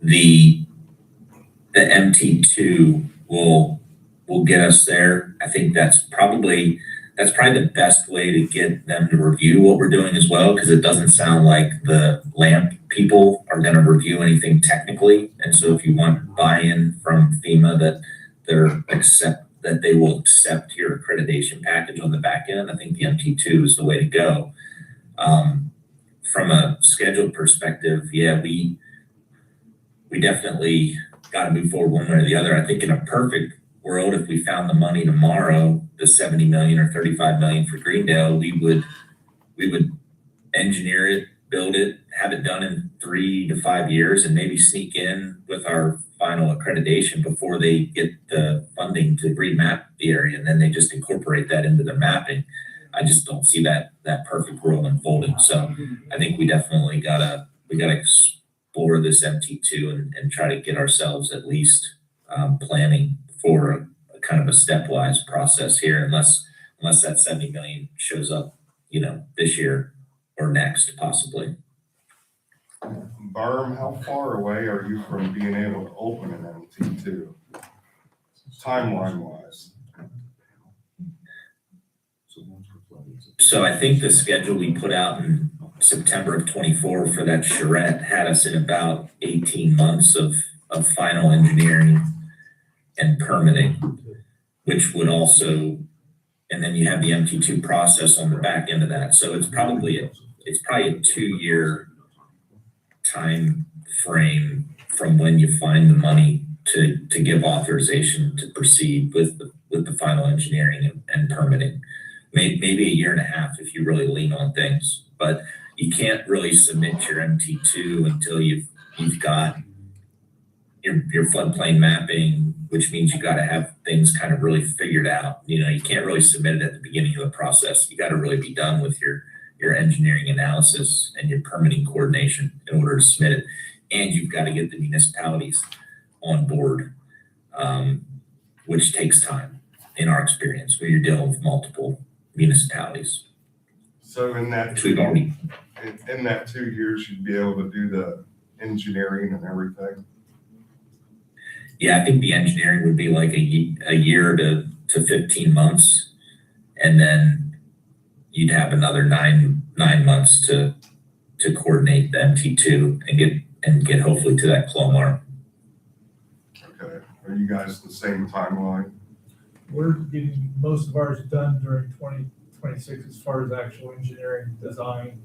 [SPEAKER 8] the MT2 will get us there. I think that's probably the best way to get them to review what we're doing as well, because it doesn't sound like the LAMP people are going to review anything technically. And so if you want buy-in from FEMA that they will accept your accreditation package on the back end, I think the MT2 is the way to go. From a schedule perspective, yeah, we definitely got to move forward one way or the other. I think in a perfect world, if we found the money tomorrow, the 70 million or 35 million for Greendale, we would engineer it, build it, have it done in 3 to 5 years, and maybe sneak in with our final accreditation before they get the funding to remap the area, and then they just incorporate that into their mapping. I just don't see that perfect world unfolding. So I think we definitely gotta explore this MT2 and try to get ourselves at least planning for a kind of a stepwise process here, unless unless that 70 million shows up, this year or next possibly.
[SPEAKER 10] Berm, how far away are you from being able to open an MT2? Timeline wise?
[SPEAKER 8] So I think the schedule we put out in September of 24 for that charrette had us in about 18 months of final engineering and permitting, which would also, and then you have the MT2 process on the back end of that. So it's probably a 2-year time frame from when you find the money to give authorization to proceed with the final engineering and permitting. Maybe 1.5 years if you really lean on things, but you can't really submit your MT2 until you've got your floodplain mapping, which means you got to have things kind of really figured out. You can't really submit it at the beginning of the process. You got to really be done with your engineering analysis and your permitting coordination in order to submit it. And you've got to get the municipalities on board, which takes time in our experience when you're dealing with multiple municipalities.
[SPEAKER 10] So in that,
[SPEAKER 8] Which we've already,
[SPEAKER 10] in that 2 years, you'd be able to do the engineering and everything?
[SPEAKER 8] yeah, I think the engineering would be like a year to 15 months. And then you'd have another nine months to coordinate the MT2 and get hopefully to that Clomar.
[SPEAKER 10] Okay, are you guys the same timeline?
[SPEAKER 5] We're getting most of ours done during 2026 as far as actual engineering design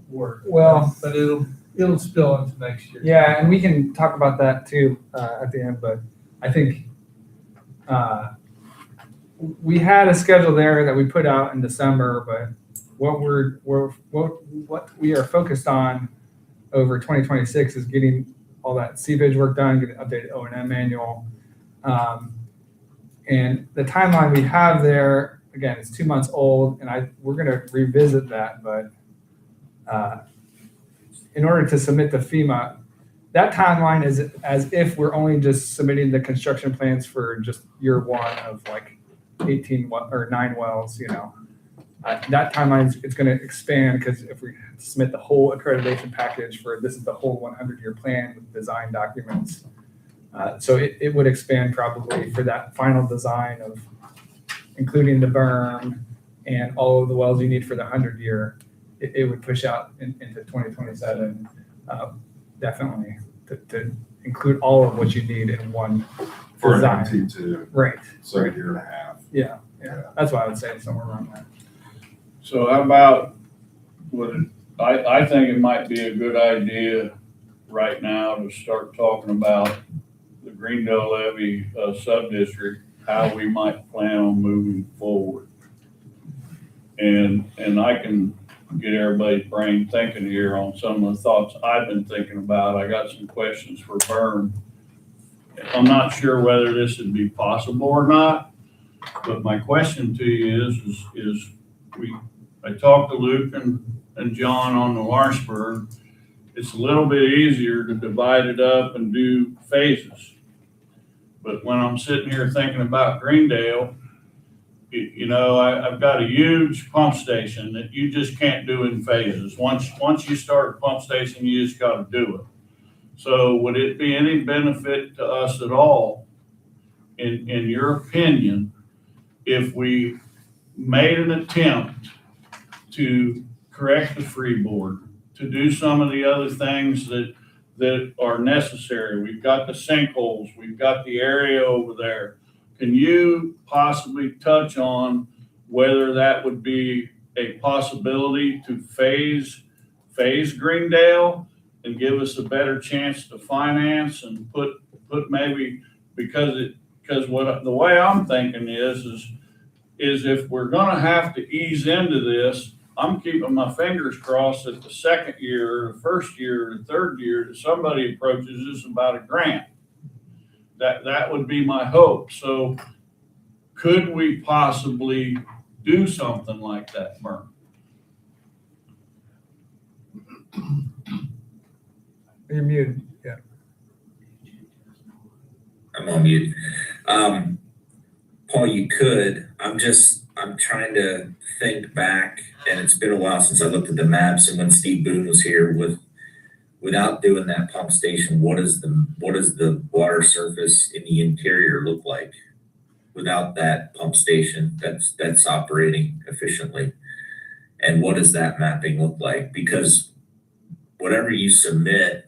[SPEAKER 5] work.
[SPEAKER 6] Well-
[SPEAKER 5] But it'll spill into next year.
[SPEAKER 6] Yeah, and we can talk about that too at the end, but I think we had a schedule there that we put out in December, but what we are focused on over 2026 is getting all that seepage work done, getting an updated O&M manual. And the timeline we have there, again, it's 2 months old, and we're gonna revisit that, but in order to submit to FEMA, that timeline is as if we're only just submitting the construction plans for just year one of like 9 wells, that timeline it's going to expand because if we submit the whole accreditation package this is the whole 100-year plan with design documents. So it would expand probably for that final design of including the berm and all of the wells you need for the 100-year. It would push out into 2027, definitely, to include all of what you need in one
[SPEAKER 10] For an
[SPEAKER 6] design.
[SPEAKER 10] MT2,
[SPEAKER 6] Right,
[SPEAKER 10] so 1.5 years.
[SPEAKER 6] yeah. That's why I would say somewhere around that.
[SPEAKER 3] So how about, I think it might be a good idea right now to start talking about the Greendale Levy sub-district, how we might plan on moving forward. And I can get everybody's brain thinking here on some of the thoughts I've been thinking about. I got some questions for Vern. I'm not sure whether this would be possible or not, but my question to you is I talked to Luke and John on the Lawrenceburg. It's a little bit easier to divide it up and do phases. But when I'm sitting here thinking about Greendale, I've got a huge pump station that you just can't do in phases. Once you start a pump station, you just got to do it. So would it be any benefit to us at all, in your opinion, if we made an attempt to correct the freeboard, to do some of the other things that are necessary? We've got the sinkholes, we've got the area over there. Can you possibly touch on whether that would be a possibility to phase Greendale and give us a better chance to finance and put maybe, because the way I'm thinking is if we're gonna have to ease into this, I'm keeping my fingers crossed that the second year, or the first year, or the third year, that somebody approaches us about a grant. That would be my hope. So could we possibly do something like that, Vern?
[SPEAKER 6] You're muted, yeah.
[SPEAKER 8] I'm on mute. Paul, you could. I'm trying to think back, and it's been a while since I looked at the maps. And when Steve Boone was here, without doing that pump station, what does the water surface in the interior look like without that pump station that's operating efficiently? And what does that mapping look like? Because whatever you submit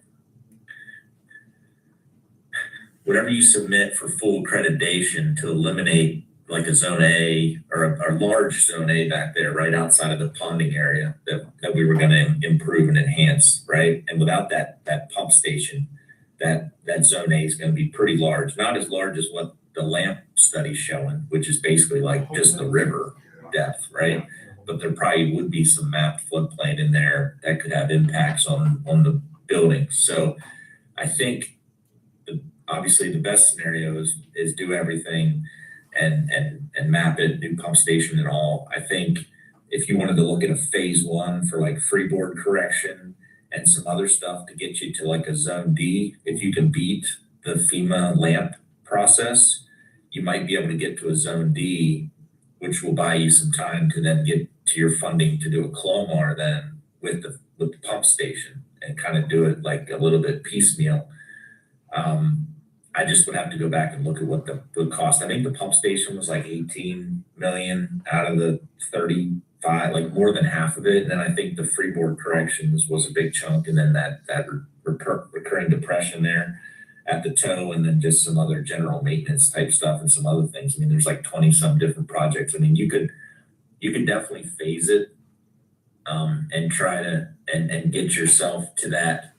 [SPEAKER 8] for full accreditation to eliminate like a zone A or a large zone A back there right outside of the ponding area that we were going to improve and enhance, right? And without that pump station, that zone A is going to be pretty large, not as large as what the LAMP study's showing, which is basically like just the river depth, right? But there probably would be some mapped floodplain in there that could have impacts on the buildings. So I think obviously the best scenario is do everything and map it, new pump station and all. I think if you wanted to look at a phase one for like freeboard correction and some other stuff to get you to like a zone D, if you can beat the FEMA LAMP process, you might be able to get to a zone D, which will buy you some time to then get to your funding to do a CLOMAR then with the pump station and kind of do it like a little bit piecemeal. I just would have to go back and look at what the cost. I think the pump station was like 18 million out of the 35, like more than half of it. And then I think the freeboard corrections was a big chunk, and then that recurring depression there at the toe, and then just some other general maintenance type stuff and some other things. I mean, there's like 20 some different projects. I mean, you could definitely phase it and try to and get yourself to that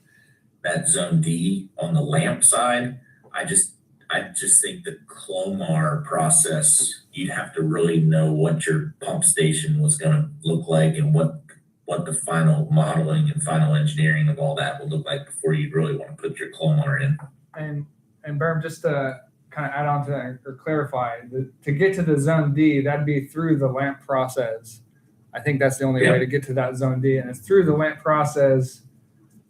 [SPEAKER 8] zone D on the LAMP side. I just think the CLOMAR process, you'd have to really know what your pump station was going to look like and what the final modeling and final engineering of all that would look like before you'd really want to put your CLOMAR in.
[SPEAKER 6] And Berm, just to kind of add on to that or clarify, to get to the zone D, that'd be through the LAMP process. I think that's the only way to get to that zone D, and it's through the LAMP process.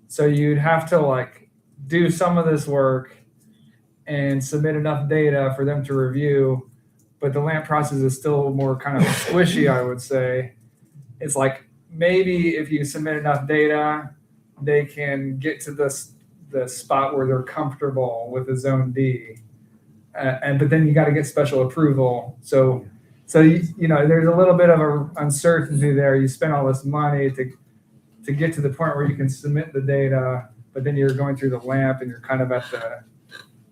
[SPEAKER 6] So you'd have to like do some of this work and submit enough data for them to review, but the LAMP process is still more kind of squishy, I would say. It's like maybe if you submit enough data, they can get to the spot where they're comfortable with the zone D, but then you got to get special approval. So you know there's a little bit of a uncertainty there. You spend all this money to get to the point where you can submit the data, but then you're going through the LAMP and you're kind of at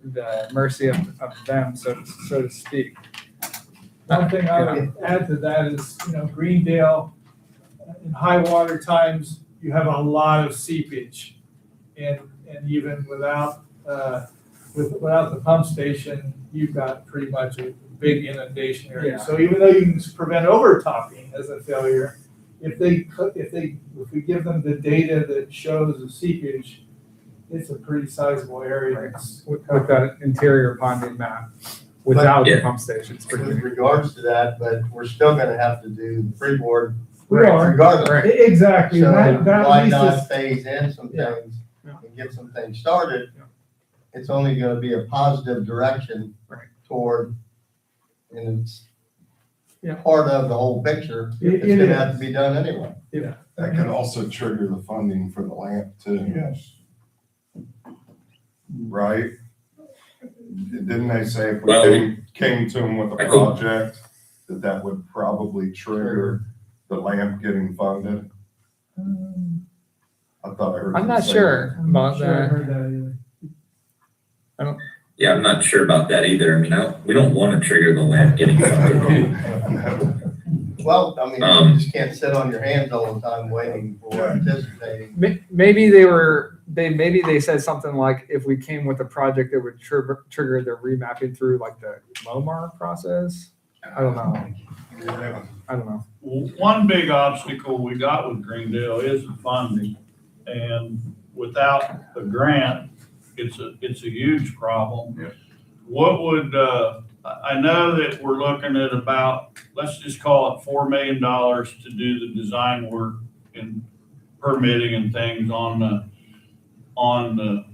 [SPEAKER 6] the mercy of them, so to speak.
[SPEAKER 5] One thing I would add to that is, you know, Greendale, in high water times, you have a lot of seepage. And even without the pump station, you've got pretty much a big inundation area.
[SPEAKER 6] Yeah.
[SPEAKER 5] So even though you can prevent overtopping as a failure, if we give them the data that shows the seepage, it's a pretty sizable area.
[SPEAKER 6] With that interior ponding map without the pump stations.
[SPEAKER 9] With regards to that, but we're still gonna have to do the freeboard
[SPEAKER 5] We are.
[SPEAKER 9] regardless.
[SPEAKER 6] Right.
[SPEAKER 5] Exactly.
[SPEAKER 9] So
[SPEAKER 5] That
[SPEAKER 9] why
[SPEAKER 5] leads us-
[SPEAKER 9] not phase in some
[SPEAKER 6] Yeah.
[SPEAKER 9] things and get some things started?
[SPEAKER 6] Yeah.
[SPEAKER 9] It's only gonna be a positive direction
[SPEAKER 6] Right.
[SPEAKER 9] toward, and it's
[SPEAKER 6] Yeah.
[SPEAKER 9] part of the whole picture.
[SPEAKER 5] It
[SPEAKER 9] It's gonna
[SPEAKER 5] is.
[SPEAKER 9] have to be done anyway.
[SPEAKER 10] That could also trigger the funding for the LAMP too.
[SPEAKER 12] Yes.
[SPEAKER 10] Right? Didn't they say if we
[SPEAKER 8] Well,
[SPEAKER 10] came to them with a
[SPEAKER 8] I think-
[SPEAKER 10] project, that would probably trigger the LAMP getting funded? I thought I heard.
[SPEAKER 6] I'm
[SPEAKER 10] them
[SPEAKER 6] not
[SPEAKER 10] say
[SPEAKER 6] sure
[SPEAKER 5] I'm
[SPEAKER 6] about
[SPEAKER 5] not sure I
[SPEAKER 6] that.
[SPEAKER 5] heard that either.
[SPEAKER 8] Yeah, I'm not sure about that either. I mean, we don't want to trigger the LAMP getting funded.
[SPEAKER 10] that.
[SPEAKER 9] Well, I mean, you just can't sit on your hands all the time waiting for anticipating.
[SPEAKER 6] Maybe they said something like if we came with a project that would trigger the remapping through like the LOMAR process. I don't know.
[SPEAKER 3] One big obstacle we got with Greendale is the funding. And without the grant, it's a huge problem.
[SPEAKER 1] Yeah.
[SPEAKER 3] What would, I know that we're looking at about, let's just call it $4 million to do the design work and permitting and things on the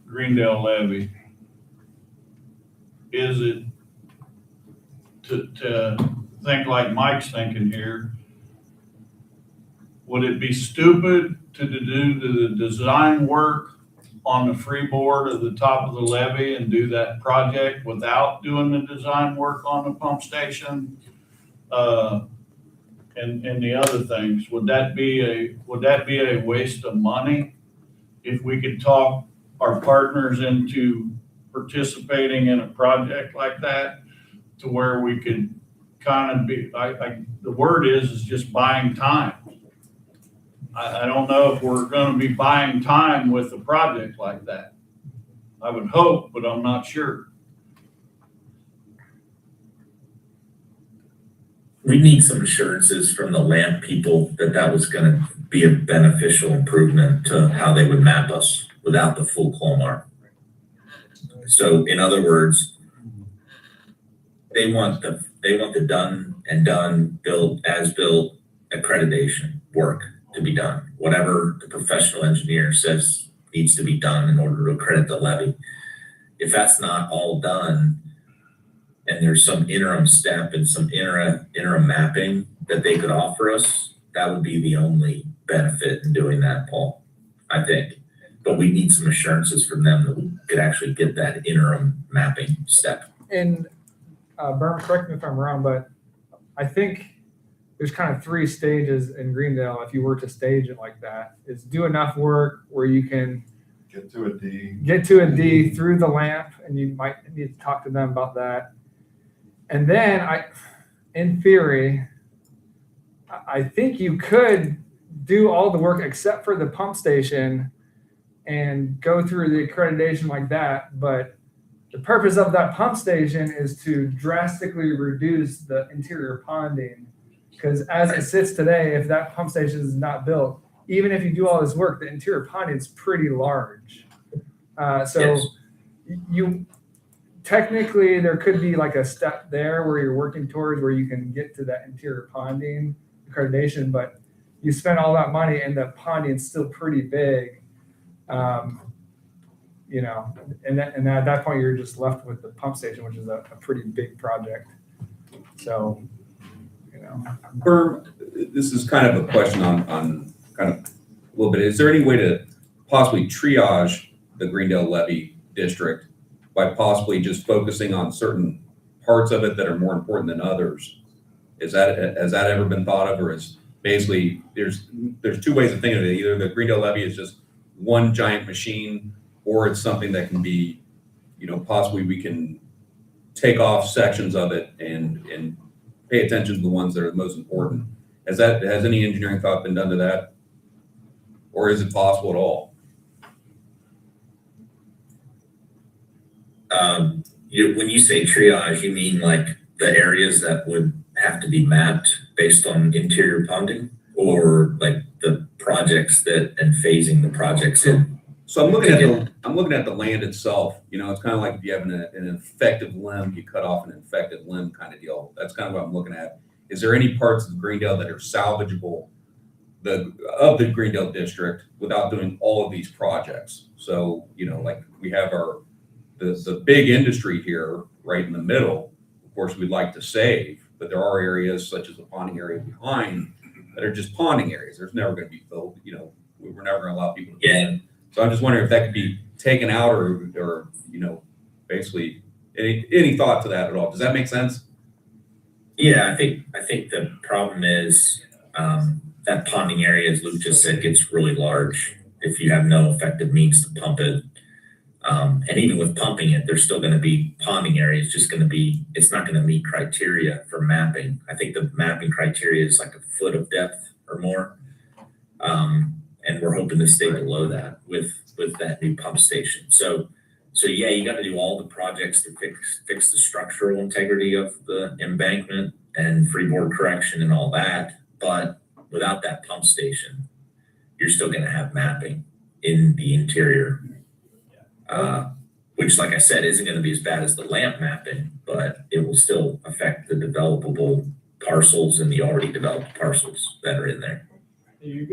[SPEAKER 3] Greendale levee. Is it to think like Mike's thinking here, would it be stupid to do the design work on the freeboard at the top of the levee and do that project without doing the design work on the pump station? And the other things, would that be a waste of money? If we could talk our partners into participating in a project like that, to where we could kind of be, the word is just buying time. I don't know if we're gonna be buying time with a project like that. I would hope, but I'm not sure.
[SPEAKER 8] We need some assurances from the LAMP people that that was gonna be a beneficial improvement to how they would map us without the full Colmar. So in other words, they want the done, built, as built accreditation work to be done. Whatever the professional engineer says needs to be done in order to accredit the levee. If that's not all done, and there's some interim step and some interim mapping that they could offer us, that would be the only benefit in doing that, Paul, I think. But we need some assurances from them that we could actually get that interim mapping step.
[SPEAKER 6] And Berm, correct me if I'm wrong, but I think there's kind of 3 stages in Greendale if you were to stage it like that. Is do enough work where you can
[SPEAKER 10] Get to a D.
[SPEAKER 6] get to a D through the LAMP, and you might need to talk to them about that. And then in theory, I think you could do all the work except for the pump station and go through the accreditation like that. But the purpose of that pump station is to drastically reduce the interior ponding. Because as it sits today, if that pump station is not built, even if you do all this work, the interior ponding is pretty large.
[SPEAKER 8] Yes.
[SPEAKER 6] You technically, there could be like a step there where you're working towards where you can get to that interior ponding accreditation, but you spend all that money and the ponding is still pretty big. You know, and at that point you're just left with the pump station, which is a pretty big project. So, you know.
[SPEAKER 11] Berm, this is kind of a question on kind of a little bit. Is there any way to possibly triage the Greendale levee district by possibly just focusing on certain parts of it that are more important than others? Has that ever been thought of, or is basically there's 2 ways of thinking of it. Either the Greendale levee is just one giant machine, or it's something that can be, you know, possibly we can take off sections of it and pay attention to the ones that are the most important. Has any engineering thought been done to that? Or is it possible at all?
[SPEAKER 8] When you say triage, you mean like the areas that would have to be mapped based on interior ponding, or like the projects and phasing the projects in?
[SPEAKER 11] So I'm looking at the land itself. You know, it's kind of like if you have an infected limb, you cut off an infected limb kind of deal. That's kind of what I'm looking at. Is there any parts of Greendale that are salvageable of the Greendale district without doing all of these projects? So, you know, like we have the big industry here right in the middle. Of course, we'd like to save, but there are areas such as the ponding area behind that are just ponding areas. There's never going to be filled. You know, we're never going to allow people to
[SPEAKER 8] Yeah.
[SPEAKER 11] fill in. So I'm just wondering if that could be taken out or you know, basically any thought to that at all. Does that make sense?
[SPEAKER 8] Yeah, I think the problem is that ponding area, as Luke just said, gets really large if you have no effective means to pump it. And even with pumping it, there's still going to be ponding areas. It's not going to meet criteria for mapping. I think the mapping criteria is like a foot of depth or more. And we're hoping to stay below that with that new pump station. So yeah, you got to do all the projects to fix the structural integrity of the embankment and freeboard correction and all that. But without that pump station, you're still going to have mapping in the interior, which, like I said, isn't going to be as bad as the LAMP mapping, but it will still affect the developable parcels and the already developed parcels that are in there.
[SPEAKER 5] You're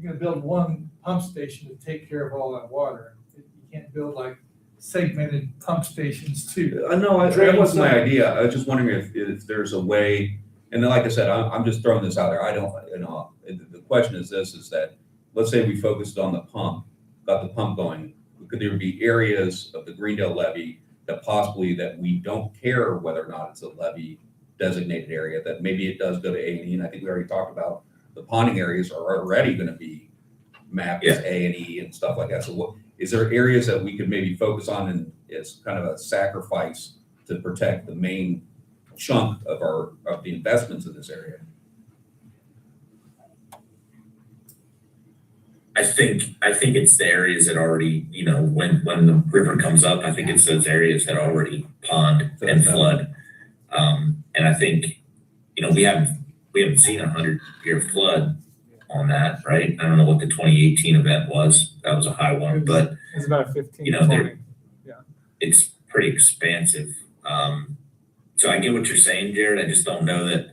[SPEAKER 5] gonna build one pump station to take care of all that water. You can't build like segmented pump stations too.
[SPEAKER 11] No, that
[SPEAKER 5] Drain
[SPEAKER 11] wasn't my
[SPEAKER 5] zone.
[SPEAKER 11] idea. I was just wondering if there's a way, and then like I said, I'm just throwing this out there. I don't, the question is this, is that, let's say we focused on the pump, got the pump going. Could there be areas of the Greendale levee that possibly that we don't care whether or not it's a levee designated area, that maybe it does go to A&E, and I think we already talked about the ponding areas are already gonna be mapped as A&E and stuff like that. So what, is there areas that we could maybe focus on and as kind of a sacrifice to protect the main chunk of the investments in this area?
[SPEAKER 8] I think it's the areas that already, when the river comes up, I think it's those areas that already pond and flood. And I think, we haven't seen 100-year flood on that, right? I don't know what the 2018 event was. That was a high one, but
[SPEAKER 6] It's about 15,
[SPEAKER 8] You know,
[SPEAKER 6] 20.
[SPEAKER 8] it's pretty expansive. So I get what you're saying, Jared. I just don't know that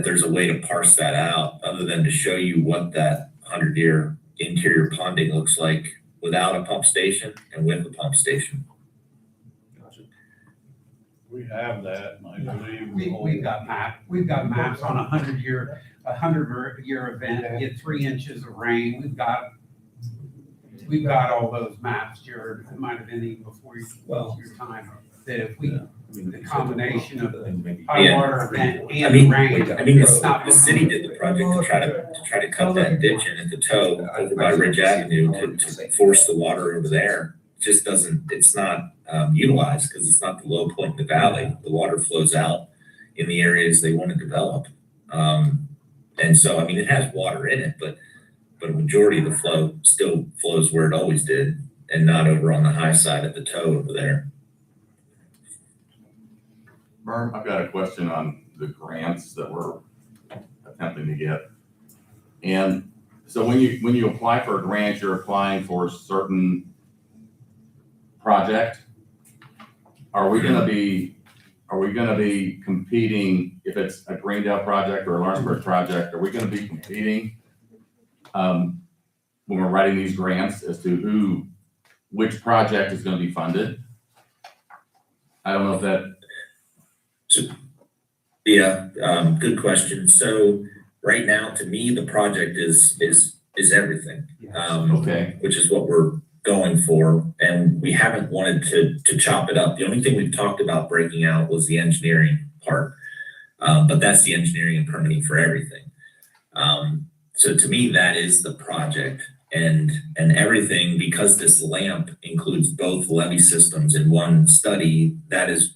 [SPEAKER 8] there's a way to parse that out other than to show you what that 100-year interior ponding looks like without a pump station and with a pump station.
[SPEAKER 3] We have that, and I believe.
[SPEAKER 4] We've got maps on a 100-year event, get 3 inches of rain. We've got all those maps, Jared. It might have been even before your time. That if we, the combination of the high
[SPEAKER 8] Yeah.
[SPEAKER 4] water event
[SPEAKER 8] I
[SPEAKER 4] and
[SPEAKER 8] mean,
[SPEAKER 4] rain.
[SPEAKER 8] the,
[SPEAKER 4] it's not
[SPEAKER 8] the city did the project to try to cut that ditch in at the toe over by Ridge Avenue to force the water over there. Just doesn't, it's not utilized because it's not the low point in the valley. The water flows out in the areas they want to develop. And so, I mean, it has water in it, but a majority of the flow still flows where it always did and not over on the high side at the toe over there.
[SPEAKER 1] Merv, I've got a question on the grants that we're attempting to get. And so when you apply for a grant, you're applying for a certain project. Are we gonna be competing, if it's a Greendale project or a Lawrenceburg project, are we gonna be competing when we're writing these grants as to which project is gonna be funded? I don't know if that.
[SPEAKER 8] Yeah, good question. So right now, to me, the project is everything.
[SPEAKER 1] Okay.
[SPEAKER 8] Which is what we're going for. And we haven't wanted to chop it up. The only thing we've talked about breaking out was the engineering part. But that's the engineering and permitting for everything. So to me, that is the project and everything, because this LAMP includes both levee systems in one study. That is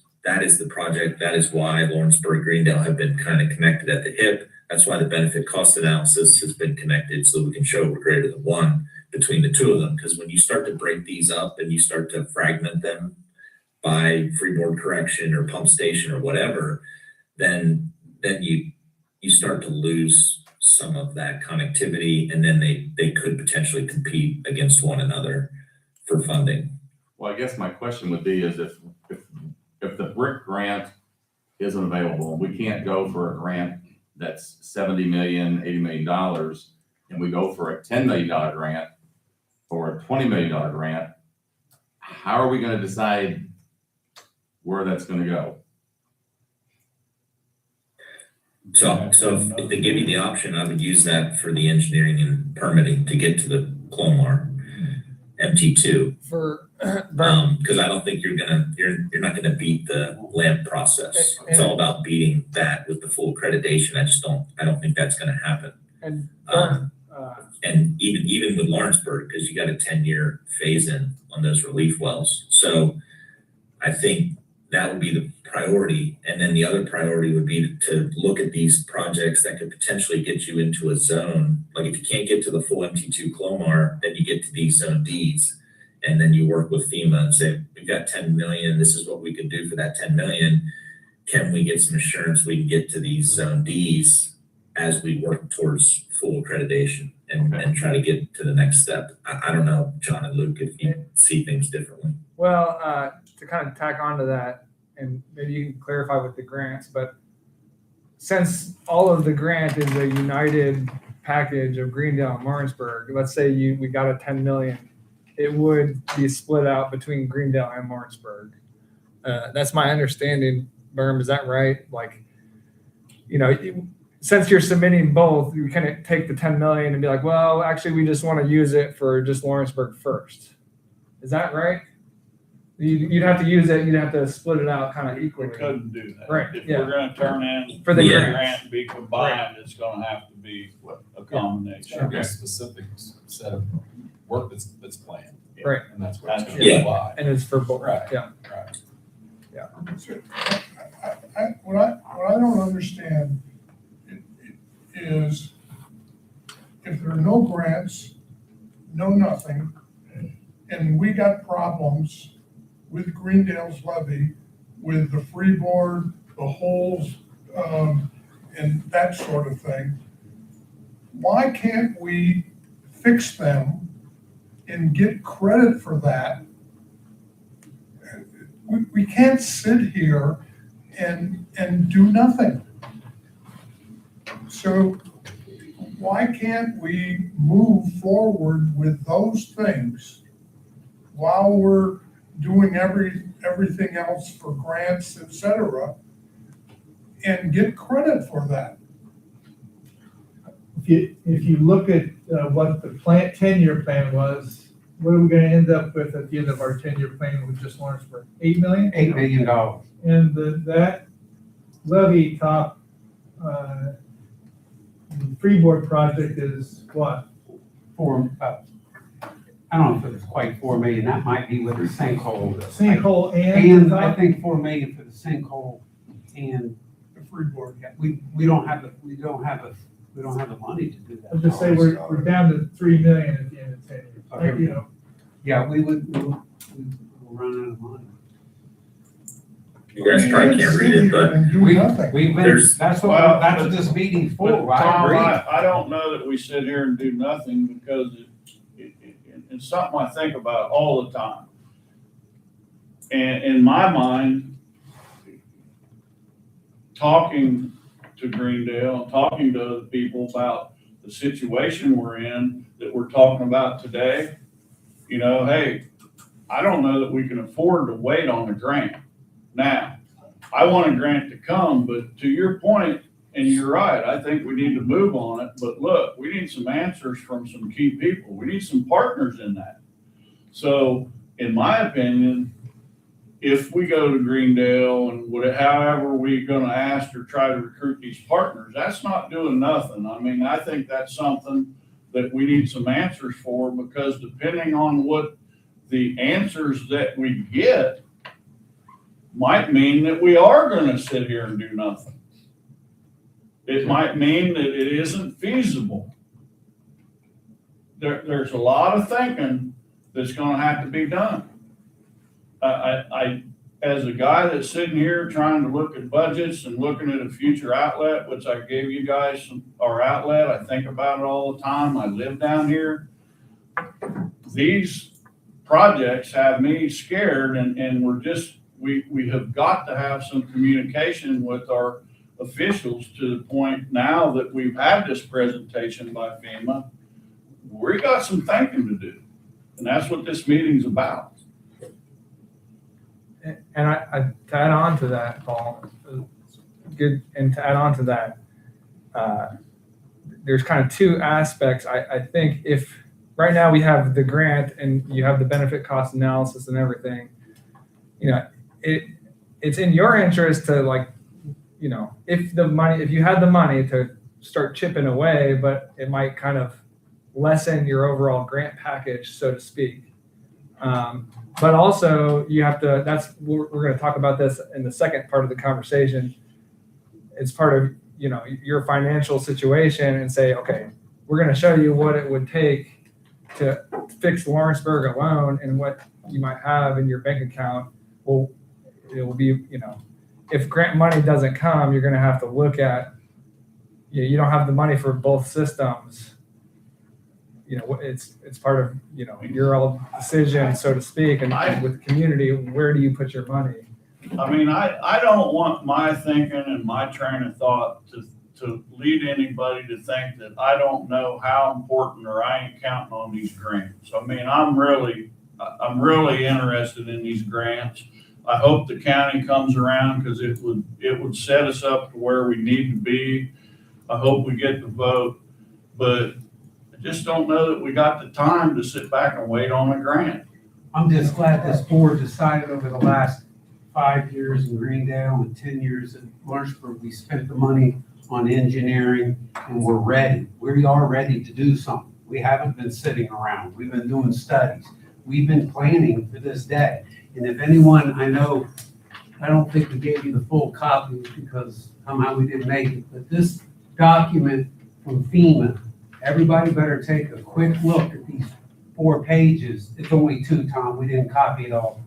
[SPEAKER 8] the project. That is why Lawrenceburg, Greendale have been kind of connected at the hip. That's why the benefit cost analysis has been connected, so we can show we're greater than 1 between the two of them. Because when you start to break these up and you start to fragment them by freeboard correction or pump station or whatever, then you start to lose some of that connectivity, and then they could potentially compete against one another for funding.
[SPEAKER 1] Well, I guess my question would be is if the BRIC grant isn't available, we can't go for a grant that's $70 million, $80 million, and we go for a $10 million grant or a $20 million grant, how are we gonna decide where that's gonna go?
[SPEAKER 8] So if they give you the option, I would use that for the engineering and permitting to get to the Clomar MT2.
[SPEAKER 6] For
[SPEAKER 8] Because I don't think you're not gonna beat the LAMP process. It's all about beating that with the full accreditation. I don't think that's gonna happen.
[SPEAKER 6] and
[SPEAKER 8] And even with Lawrenceburg, because you got a 10-year phase in on those relief wells. So I think that would be the priority. And then the other priority would be to look at these projects that could potentially get you into a zone. Like if you can't get to the full MT2 Clomar, then you get to these zone Ds. And then you work with FEMA and say, we've got 10 million. This is what we could do for that 10 million. Can we get some assurance we can get to these zone Ds as we work towards full accreditation and try to get to the next step? I don't know, John and Luke, if you see things differently.
[SPEAKER 6] well, to kind of tack onto that, and maybe you can clarify with the grants, but since all of the grant is a united package of Greendale and Lawrenceburg, let's say we got a 10 million it would be split out between Greendale and Lawrenceburg. That's my understanding. Berm, is that right? Like, since you're submitting both, you kind of take the 10 million and be like, well, actually, we just want to use it for just Lawrenceburg first. Is that right? You'd have to use it. You'd have to split it out kind of
[SPEAKER 3] We
[SPEAKER 6] equally.
[SPEAKER 3] couldn't do that.
[SPEAKER 6] Right,
[SPEAKER 3] If
[SPEAKER 6] yeah.
[SPEAKER 3] we're gonna turn in
[SPEAKER 6] For the
[SPEAKER 3] the
[SPEAKER 6] grants.
[SPEAKER 3] grant and be combined, it's gonna have to be a combination.
[SPEAKER 7] Should be a specific set of work that's planned.
[SPEAKER 6] Right.
[SPEAKER 7] And that's what it's gonna
[SPEAKER 8] Yeah.
[SPEAKER 7] apply.
[SPEAKER 6] And it's for both.
[SPEAKER 7] Right.
[SPEAKER 6] Yeah.
[SPEAKER 7] Right.
[SPEAKER 13] What I don't understand is if there are no grants, no nothing, and we got problems with Greendale's levy, with the freeboard, the holes, and that sort of thing, why can't we fix them and get credit for that? We can't sit here and do nothing. So why can't we move forward with those things while we're doing everything else for grants, et cetera, and get credit for that?
[SPEAKER 5] If you look at what the 10-year plan was, what are we gonna end up with at the end of our 10-year plan with just Lawrenceburg? 8 million?
[SPEAKER 4] $8 million.
[SPEAKER 5] And that levy top, freeboard project is what?
[SPEAKER 4] I don't know if it's quite 4 million, that might be with the sinkhole.
[SPEAKER 5] Sinkhole and
[SPEAKER 4] And
[SPEAKER 5] top?
[SPEAKER 4] I think 4 million for the sinkhole and
[SPEAKER 13] The freeboard.
[SPEAKER 4] we don't have the money to do that.
[SPEAKER 5] I'll just say we're down to 3 million at the end of 10 years.
[SPEAKER 4] Okay.
[SPEAKER 5] You know,
[SPEAKER 4] Yeah, we'll run out of money.
[SPEAKER 8] You guys probably can't read it, but
[SPEAKER 13] And do nothing.
[SPEAKER 4] We've been,
[SPEAKER 8] There's-
[SPEAKER 4] that's
[SPEAKER 3] Well,
[SPEAKER 4] what this meeting's
[SPEAKER 3] But
[SPEAKER 4] for, I
[SPEAKER 3] Tom,
[SPEAKER 4] agree.
[SPEAKER 3] I don't know that we sit here and do nothing because it's something I think about all the time. And in my mind, talking to Greendale, and talking to other people about the situation we're in, that we're talking about today, hey, I don't know that we can afford to wait on a grant. Now, I want a grant to come, but to your point, and you're right, I think we need to move on it, but look, we need some answers from some key people. We need some partners in that. So, in my opinion, if we go to Greendale and however we're gonna ask or try to recruit these partners, that's not doing nothing. I mean, I think that's something that we need some answers for, because depending on what the answers that we get might mean that we are gonna sit here and do nothing. It might mean that it isn't feasible. There's a lot of thinking that's gonna have to be done. I, as a guy that's sitting here trying to look at budgets and looking at a future outlet, which I gave you guys our outlet, I think about it all the time. I live down here. These projects have me scared, and we have got to have some communication with our officials to the point now that we've had this presentation by FEMA. We got some thinking to do, and that's what this meeting's about.
[SPEAKER 6] And I to add on to that, Paul, good, and to add on to that, there's kind of two aspects. I think if right now we have the grant and you have the benefit cost analysis and everything, it's in your interest to if you had the money to start chipping away, but it might kind of lessen your overall grant package, so to speak. But also you have to, we're going to talk about this in the second part of the conversation. It's part of, your financial situation, and say, okay, we're going to show you what it would take to fix Lawrenceburg alone and what you might have in your bank account. Well, it will be, if grant money doesn't come, you're going to have to look at, you don't have the money for both systems. It's part of, your all decision, so to speak, and with the community, where do you put your money?
[SPEAKER 3] I mean, I don't want my thinking and my train of thought to lead anybody to think that I don't know how important or I ain't counting on these grants. I mean, I'm really interested in these grants. I hope the county comes around because it would set us up to where we need to be. I hope we get the vote, but I just don't know that we got the time to sit back and wait on a grant.
[SPEAKER 4] I'm just glad this board decided over the last 5 years in Greendale and 10 years in Lawrenceburg, we spent the money on engineering and we're ready. We are ready to do something. We haven't been sitting around. We've been doing studies. We've been planning for this day. And if anyone, I know, I don't think we gave you the full copy because somehow we didn't make it, but this document from FEMA, everybody better take a quick look at these 4 pages. It's only 2, Tom. We didn't copy it all.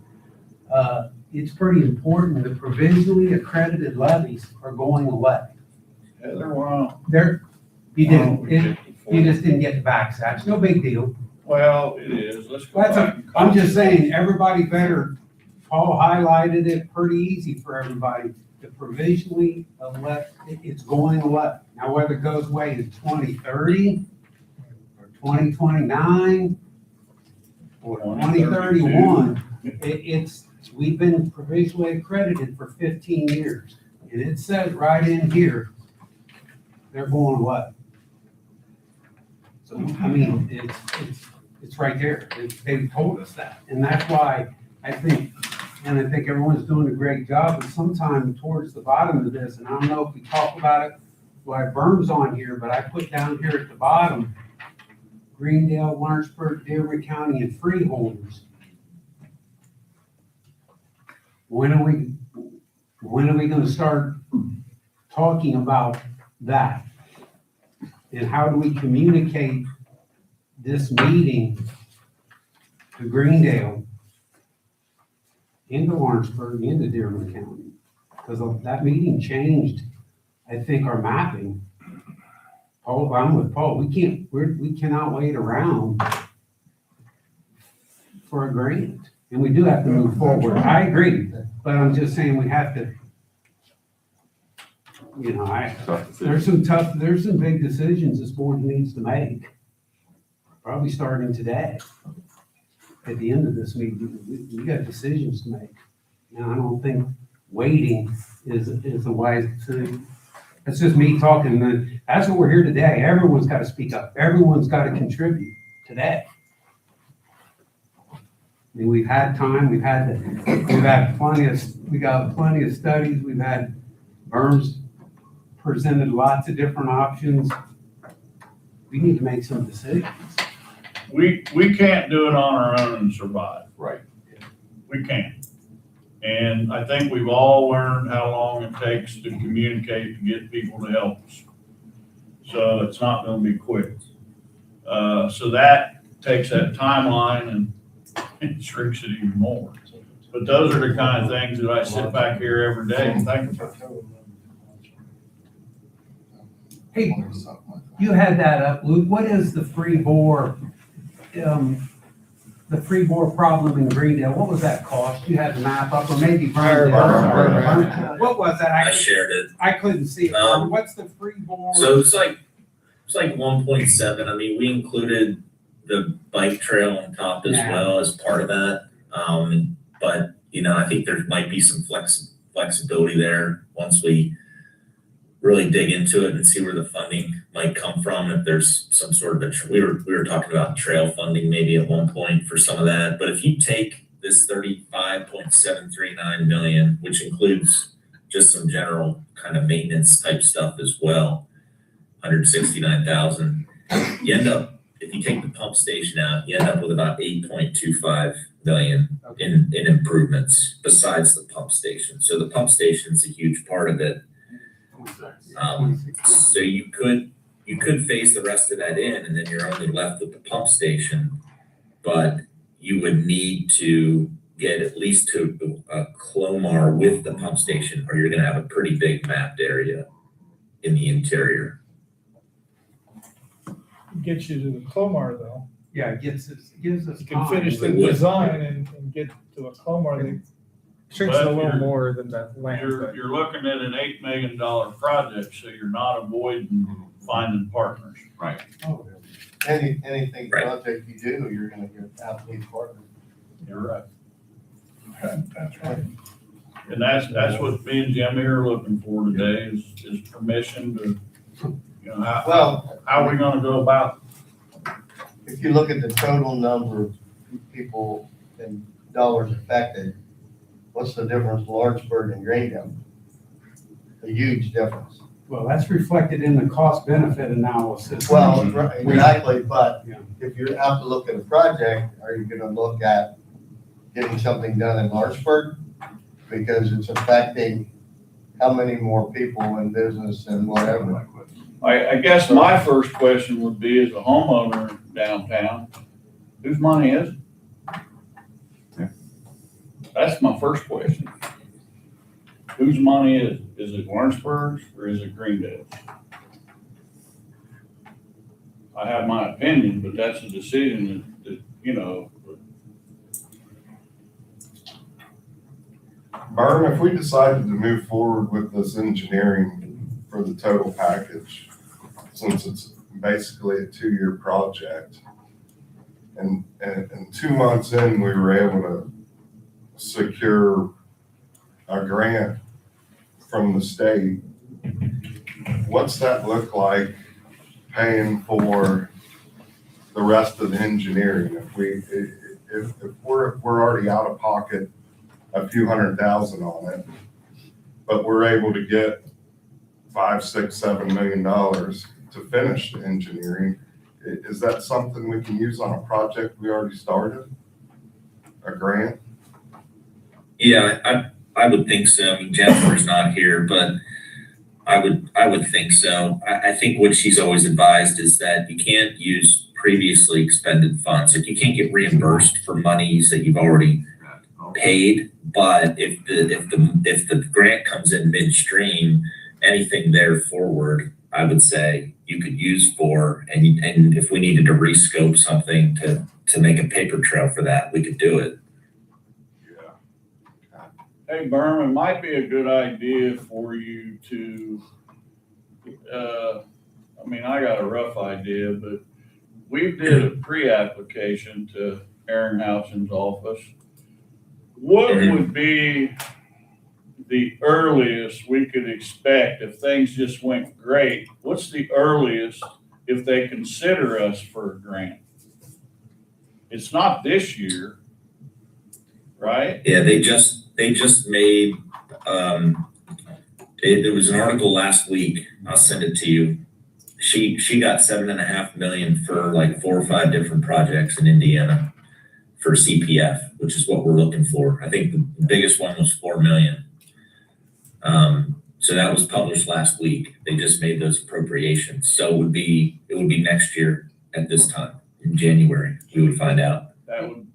[SPEAKER 4] It's pretty important. The provisionally accredited levies are going away.
[SPEAKER 3] Heather, well,
[SPEAKER 4] You just didn't get the backside. No big deal.
[SPEAKER 3] well, it is. Let's go back.
[SPEAKER 4] I'm just saying, everybody better, Paul highlighted it pretty easy for everybody. The provisionally elect, it's going away. Now, whether it goes away in 2030 or 2029 or 2031, we've been provisionally accredited for 15 years. And it says right in here, they're going away. So, I mean, it's right there. They told us that. And that's why I think everyone's doing a great job, but sometime towards the bottom of this, and I don't know if we talk about it, why Berm's on here, but I put down here at the bottom, Greendale, Lawrenceburg, Dearborn County, and freeholders. When are we gonna start talking about that? And how do we communicate this meeting to Greendale, into Lawrenceburg, into Dearborn County? Because that meeting changed, I think, our mapping. Paul, I'm with Paul, we cannot wait around for a grant. And we do have to move forward. I agree, but I'm just saying we have to, there's some big decisions this board needs to make. Probably starting today. At the end of this meeting, we got decisions to make. And I don't think waiting is a wise thing. That's just me talking. That's what we're here today. Everyone's got to speak up. Everyone's got to contribute today. I mean, we've had time, we got plenty of studies, we've had Berm's presented lots of different options. We need to make some decisions.
[SPEAKER 3] We can't do it on our own and survive.
[SPEAKER 1] Right.
[SPEAKER 3] We can't. And I think we've all learned how long it takes to communicate, to get people to help us. So it's not gonna be quick. So that takes that timeline and it shrinks it even more. But those are the kind of things that I sit back here every day and think about.
[SPEAKER 4] Hey, you had that up, Luke. What is the free bore problem in Greendale? What was that cost? You had the map up, or maybe Brian? What was that?
[SPEAKER 8] I shared it.
[SPEAKER 4] I couldn't see it. What's the free bore?
[SPEAKER 8] So it's like 1.7. I mean, we included the bike trail on top as well as part of that. But I think there might be some flexibility there once we really dig into it and see where the funding might come from. If there's some sort of we were talking about trail funding maybe at one point for some of that. But if you take this 35.739 million, which includes just some general kind of maintenance type stuff as well, 169,000, you end up, if you take the pump station out, you end up with about 8.25 million in improvements besides the pump station. So the pump station's a huge part of it. So you could phase the rest of that in, and then you're only left with the pump station, but you would need to get at least to a Clomar with the pump station, or you're going to have a pretty big mapped area in the interior.
[SPEAKER 5] Gets you to the Clomar though.
[SPEAKER 4] Yeah, it gives us
[SPEAKER 5] You can finish the
[SPEAKER 4] time.
[SPEAKER 5] design and get to a Clomar.
[SPEAKER 6] Shrinks it a
[SPEAKER 3] But
[SPEAKER 6] little
[SPEAKER 3] you're-
[SPEAKER 6] more than the land, but
[SPEAKER 3] You're looking at an $8 million project, so you're not avoiding finding partners.
[SPEAKER 4] Oh,
[SPEAKER 9] Anything
[SPEAKER 8] Right.
[SPEAKER 9] project you do, you're gonna have to need partners.
[SPEAKER 3] You're right.
[SPEAKER 13] That's right.
[SPEAKER 3] And that's what me and Jimmy are looking for today is permission to, you know, how are we gonna go about?
[SPEAKER 9] If you look at the total number of people and dollars affected, what's the difference, Lawrenceburg and Greendale? A huge difference.
[SPEAKER 4] well, that's reflected in the cost benefit analysis.
[SPEAKER 9] Well, right, exactly, but
[SPEAKER 4] Yeah.
[SPEAKER 9] if you have to look at a project, are you gonna look at getting something done in Lawrenceburg? Because it's affecting how many more people in business and whatever.
[SPEAKER 3] I guess my first question would be, as a homeowner downtown, whose money is it?
[SPEAKER 1] Yeah.
[SPEAKER 3] That's my first question. Whose money is it? Is it Lawrenceburg's or is it Greendale's? I have my opinion, but that's a decision that, you know,
[SPEAKER 10] Byron, if we decided to move forward with this engineering for the total package, since it's basically a 2-year project, and 2 months in, we were able to secure a grant from the state, what's that look like paying for the rest of the engineering? If we're already out of pocket a few $100,000 on it, but we're able to get $5, $6, $7 million to finish the engineering, is that something we can use on a project we already started? A grant?
[SPEAKER 8] Yeah, I would think so. I mean, Jennifer's not here, but I would think so. I think what she's always advised is that you can't use previously expended funds. Like, you can't get reimbursed for monies that you've already paid, but if the grant comes in midstream, anything there forward, I would say you could use for, and if we needed to rescope something to make a paper trail for that, we could do it.
[SPEAKER 3] hey, Berman, might be a good idea for you to, I mean, I got a rough idea, but we did a pre-application to Aaron Houchin's office. What would be the earliest we could expect if things just went great? What's the earliest if they consider us for a grant? It's not this year, right?
[SPEAKER 8] Yeah, they just made, there was an article last week, I'll send it to you. She got $7.5 million for like 4 or 5 different projects in Indiana for CPF, which is what we're looking for. I think the biggest one was 4 million. So that was published last week. They just made those appropriations. So it would be next year at this time, in January, we would find out.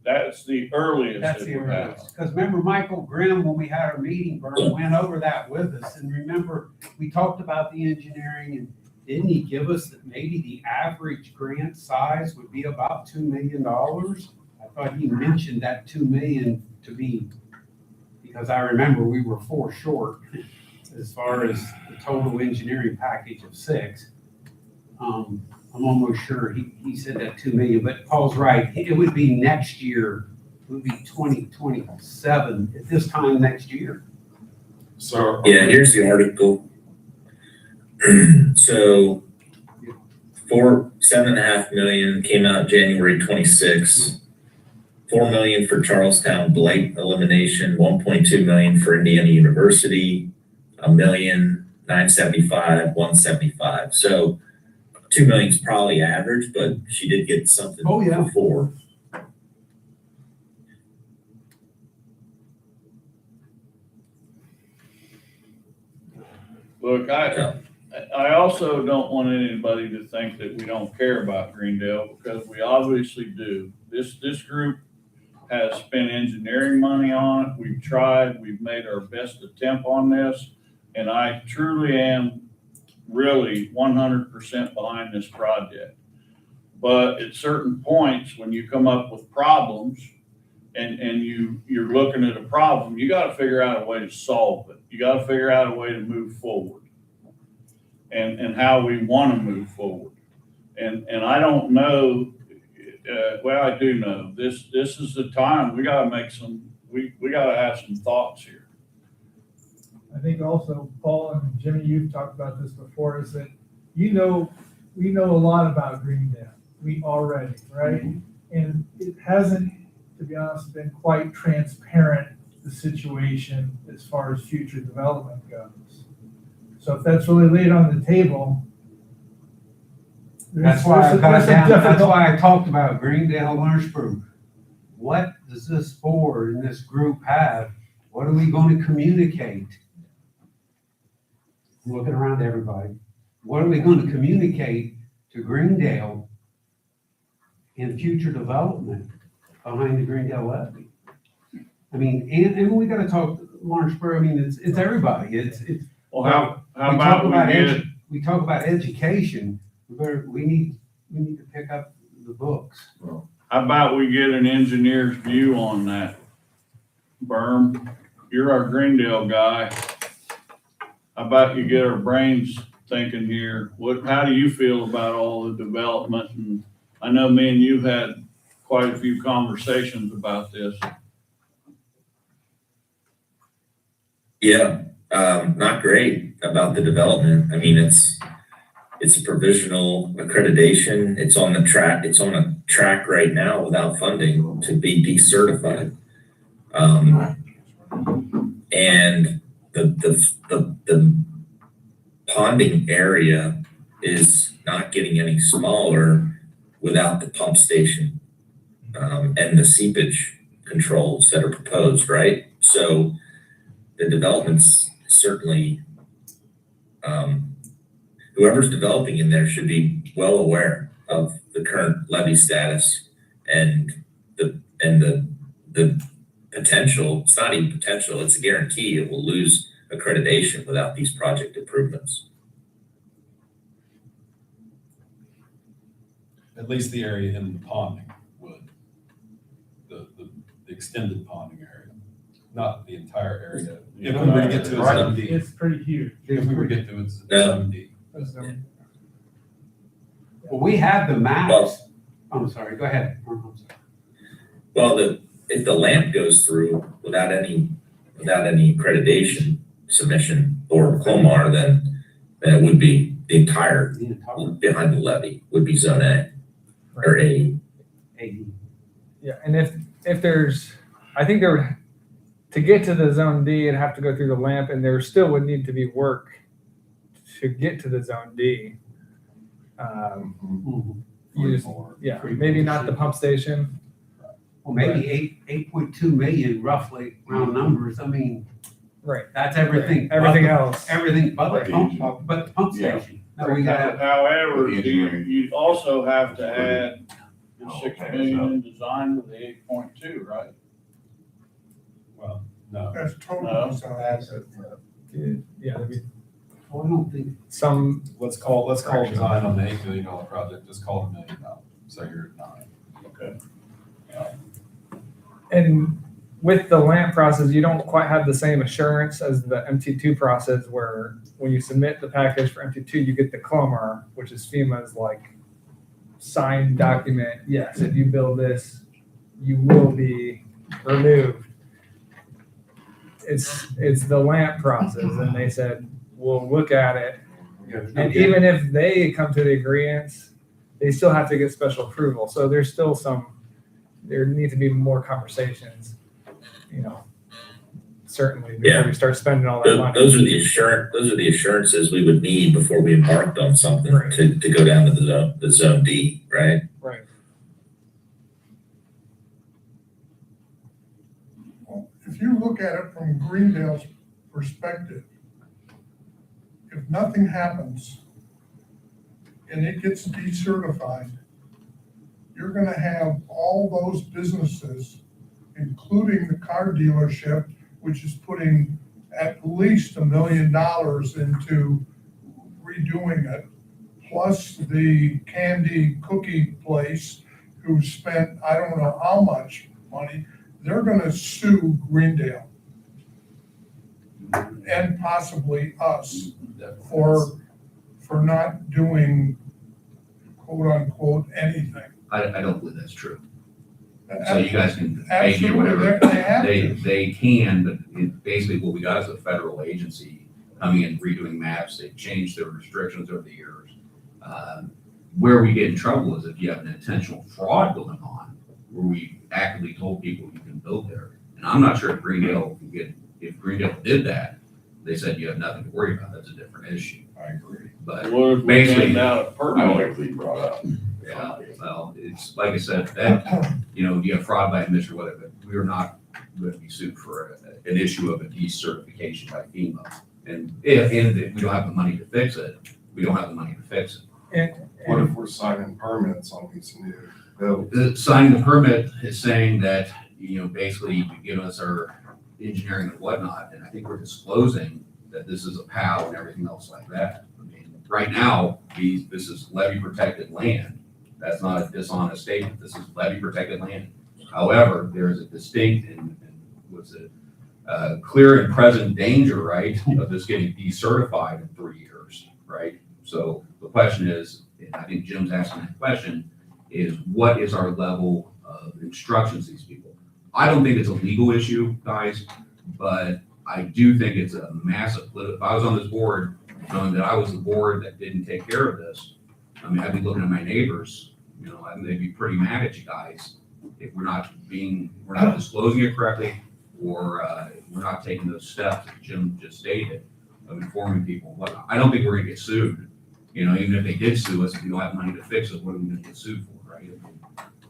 [SPEAKER 3] That's the earliest
[SPEAKER 4] That's
[SPEAKER 3] it
[SPEAKER 4] the
[SPEAKER 3] would happen.
[SPEAKER 4] earliest. Because remember, Michael Grimm, when we had our meeting, Bert went over that with us. And remember, we talked about the engineering, and didn't he give us that maybe the average grant size would be about $2 million? I thought he mentioned that 2 million to be, because I remember we were 4 short as far as the total engineering package of 6. I'm almost sure he said that 2 million, but Paul's right. It would be next year. It would be 2027 at this time next year.
[SPEAKER 10] So.
[SPEAKER 8] Yeah, here's the article. So for $7.5 million came out January 26. 4 million for Charlestown blight elimination, 1.2 million for Indiana University, $1,975,000, 175. So 2 million is probably average, but she did get something
[SPEAKER 4] Oh, yeah.
[SPEAKER 8] before.
[SPEAKER 3] Look, I also don't want anybody to think that we don't care about Greendale, because we obviously do. This group has spent engineering money on it. We've tried, we've made our best attempt on this, and I truly am really 100% behind this project. But at certain points, when you come up with problems and you're looking at a problem, you gotta figure out a way to solve it. You gotta figure out a way to move forward. And how we wanna move forward. And I don't know, well, I do know, this is the time, we gotta make we gotta have some thoughts here.
[SPEAKER 5] I think also, Paul and Jimmy, you've talked about this before, is that, we know a lot about Greendale. We already, right? And it hasn't, to be honest, been quite transparent, the situation as far as future development goes. So if that's really laid on the table.
[SPEAKER 4] That's why I got down, that's why I talked about Greendale, Lawrenceburg. What does this board and this group have? What are we going to communicate? I'm looking around at everybody. What are we going to communicate to Greendale in future development behind the Greendale levy? I mean, and we gotta talk Lawrenceburg, I mean, it's everybody, it's.
[SPEAKER 3] Well, how
[SPEAKER 4] we
[SPEAKER 3] about
[SPEAKER 4] talk about
[SPEAKER 3] we get,
[SPEAKER 4] we talk about education, we need to pick up the books.
[SPEAKER 3] how about we get an engineer's view on that? Berm, you're our Greendale guy. How about you get our brains thinking here? How do you feel about all the development? And I know me and you've had quite a few conversations about this.
[SPEAKER 8] Yeah, not great about the development. I mean, it's a provisional accreditation. It's on a track right now without funding to be decertified. And the ponding area is not getting any smaller without the pump station, and the seepage controls that are proposed, right? So the development's certainly, whoever's developing in there should be well aware of the current levy status and the potential. It's not even potential, it's a guarantee it will lose accreditation without these project improvements.
[SPEAKER 7] At least the area in the ponding would, the extended ponding area, not the entire area. If we were to get to a zone D,
[SPEAKER 5] It's pretty huge.
[SPEAKER 7] if we were to get to a zone D.
[SPEAKER 4] Well, we have the maps. I'm sorry, go ahead. I'm sorry.
[SPEAKER 8] Well, if the LAMP goes through without any accreditation submission or Clomar, then it would be the entire behind the levee would be zone A or A.
[SPEAKER 6] Yeah, and if there's, I think there would, to get to the zone D, it'd have to go through the LAMP, and there still would need to be work to get to the zone D. Yeah, maybe not the pump station.
[SPEAKER 4] Well, maybe 8.2 million roughly, round numbers, I mean.
[SPEAKER 6] Right.
[SPEAKER 4] That's everything.
[SPEAKER 6] Everything else.
[SPEAKER 4] Everything but the pump station. Now we got.
[SPEAKER 3] However, you also have to add the 6 million in design with the 8.2, right?
[SPEAKER 7] Well, no.
[SPEAKER 13] That's total
[SPEAKER 3] No.
[SPEAKER 13] design.
[SPEAKER 6] Yeah, there'd be
[SPEAKER 4] Well, I don't think.
[SPEAKER 6] some,
[SPEAKER 7] Let's call design on the $8 million project, just call it $1 million. So you're at 9.
[SPEAKER 3] Okay.
[SPEAKER 6] and with the LAMP process, you don't quite have the same assurance as the MT2 process, where when you submit the package for MT2, you get the CLOMAR, which is FEMA's like signed document. Yes, if you build this, you will be removed. It's the LAMP process, and they said, we'll look at it. And even if they come to the agreement, they still have to get special approval. So there's still there need to be more conversations, certainly before we start spending all that money.
[SPEAKER 8] Those are the assurances we would need before we embarked on something to go down to the zone D, right?
[SPEAKER 6] Right.
[SPEAKER 13] Well, if you look at it from Greendale's perspective, if nothing happens and it gets decertified, you're gonna have all those businesses, including the car dealership, which is putting at least $1 million into redoing it, plus the candy cookie place who spent, I don't know how much money, they're gonna sue Greendale and possibly us for not doing quote unquote anything.
[SPEAKER 11] I don't believe that's true. So you guys can pay me or
[SPEAKER 13] Absolutely,
[SPEAKER 11] whatever.
[SPEAKER 13] they have to.
[SPEAKER 11] They can, but basically what we got is a federal agency coming in redoing maps. They've changed their restrictions over the years. Where we get in trouble is if you have an intentional fraud going on, where we actively told people you can build there. And I'm not sure if Greendale can get, if Greendale did that, they said you have nothing to worry about. That's a different issue.
[SPEAKER 3] I agree.
[SPEAKER 11] But
[SPEAKER 3] What if we
[SPEAKER 11] basically-
[SPEAKER 3] hand out a
[SPEAKER 1] I
[SPEAKER 3] permit?
[SPEAKER 1] like what you brought up.
[SPEAKER 11] yeah, well, it's like I said, that, you know, you have fraud by admission or whatever, but we are not going to be sued for an issue of a decertification by FEMA. And if we don't have the money to fix it, we don't have the money to fix it.
[SPEAKER 10] What if we're signing permits on these new builds?
[SPEAKER 11] Signing the permit is saying that, you know, basically you give us our engineering and whatnot, and I think we're disclosing that this is a POW and everything else like that. I mean, right now, this is levy protected land. That's not a dishonest statement. This is levy protected land. However, there is a distinct and clear and present danger, right, of this getting decertified in 3 years, right? So the question is, and I think Jim's asking that question, is what is our level of instructions to these people? I don't think it's a legal issue, guys, but I do think it's a massive, if I was on this board, knowing that I was the board that didn't take care of this, I mean, I'd be looking at my neighbors, you know, and they'd be pretty mad at you guys if we're not disclosing it correctly, or we're not taking those steps that Jim just stated of informing people. What I don't think we're gonna get sued. You know, even if they did sue us, if we don't have money to fix it, what are we gonna get sued for, right?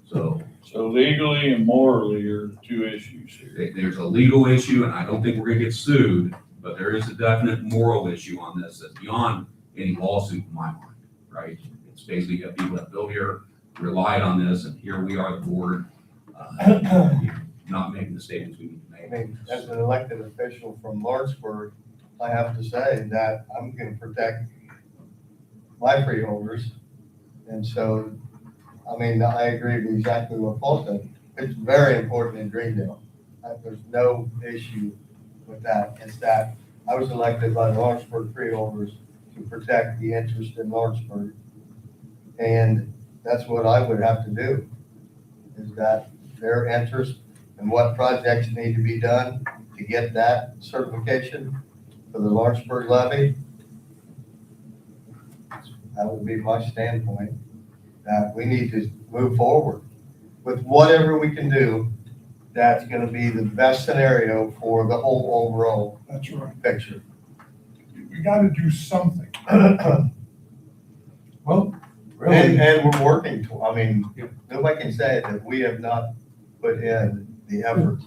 [SPEAKER 11] So
[SPEAKER 3] So legally and morally are the two issues here.
[SPEAKER 11] there's a legal issue, and I don't think we're gonna get sued, but there is a definite moral issue on this that's beyond any lawsuit in my mind, right? It's basically got people that built here, relied on this, and here we are, the board, not making the statements we need to
[SPEAKER 9] I
[SPEAKER 11] make.
[SPEAKER 9] mean, as an elected official from Lawrenceburg, I have to say that I'm gonna protect my freeholders. And so, I mean, I agree with exactly what Paul said. It's very important in Greendale. There's no issue with that. It's that I was elected by the Lawrenceburg freeholders to protect the interest in Lawrenceburg. And that's what I would have to do, is that their interest and what projects need to be done to get that certification for the Lawrenceburg levy. That would be my standpoint, that we need to move forward with whatever we can do that's gonna be the best scenario for the whole overall
[SPEAKER 13] That's right.
[SPEAKER 9] picture.
[SPEAKER 13] We gotta do something.
[SPEAKER 4] Well,
[SPEAKER 9] And,
[SPEAKER 4] really,
[SPEAKER 9] and we're working to, I mean, nobody can say that we have not put in the effort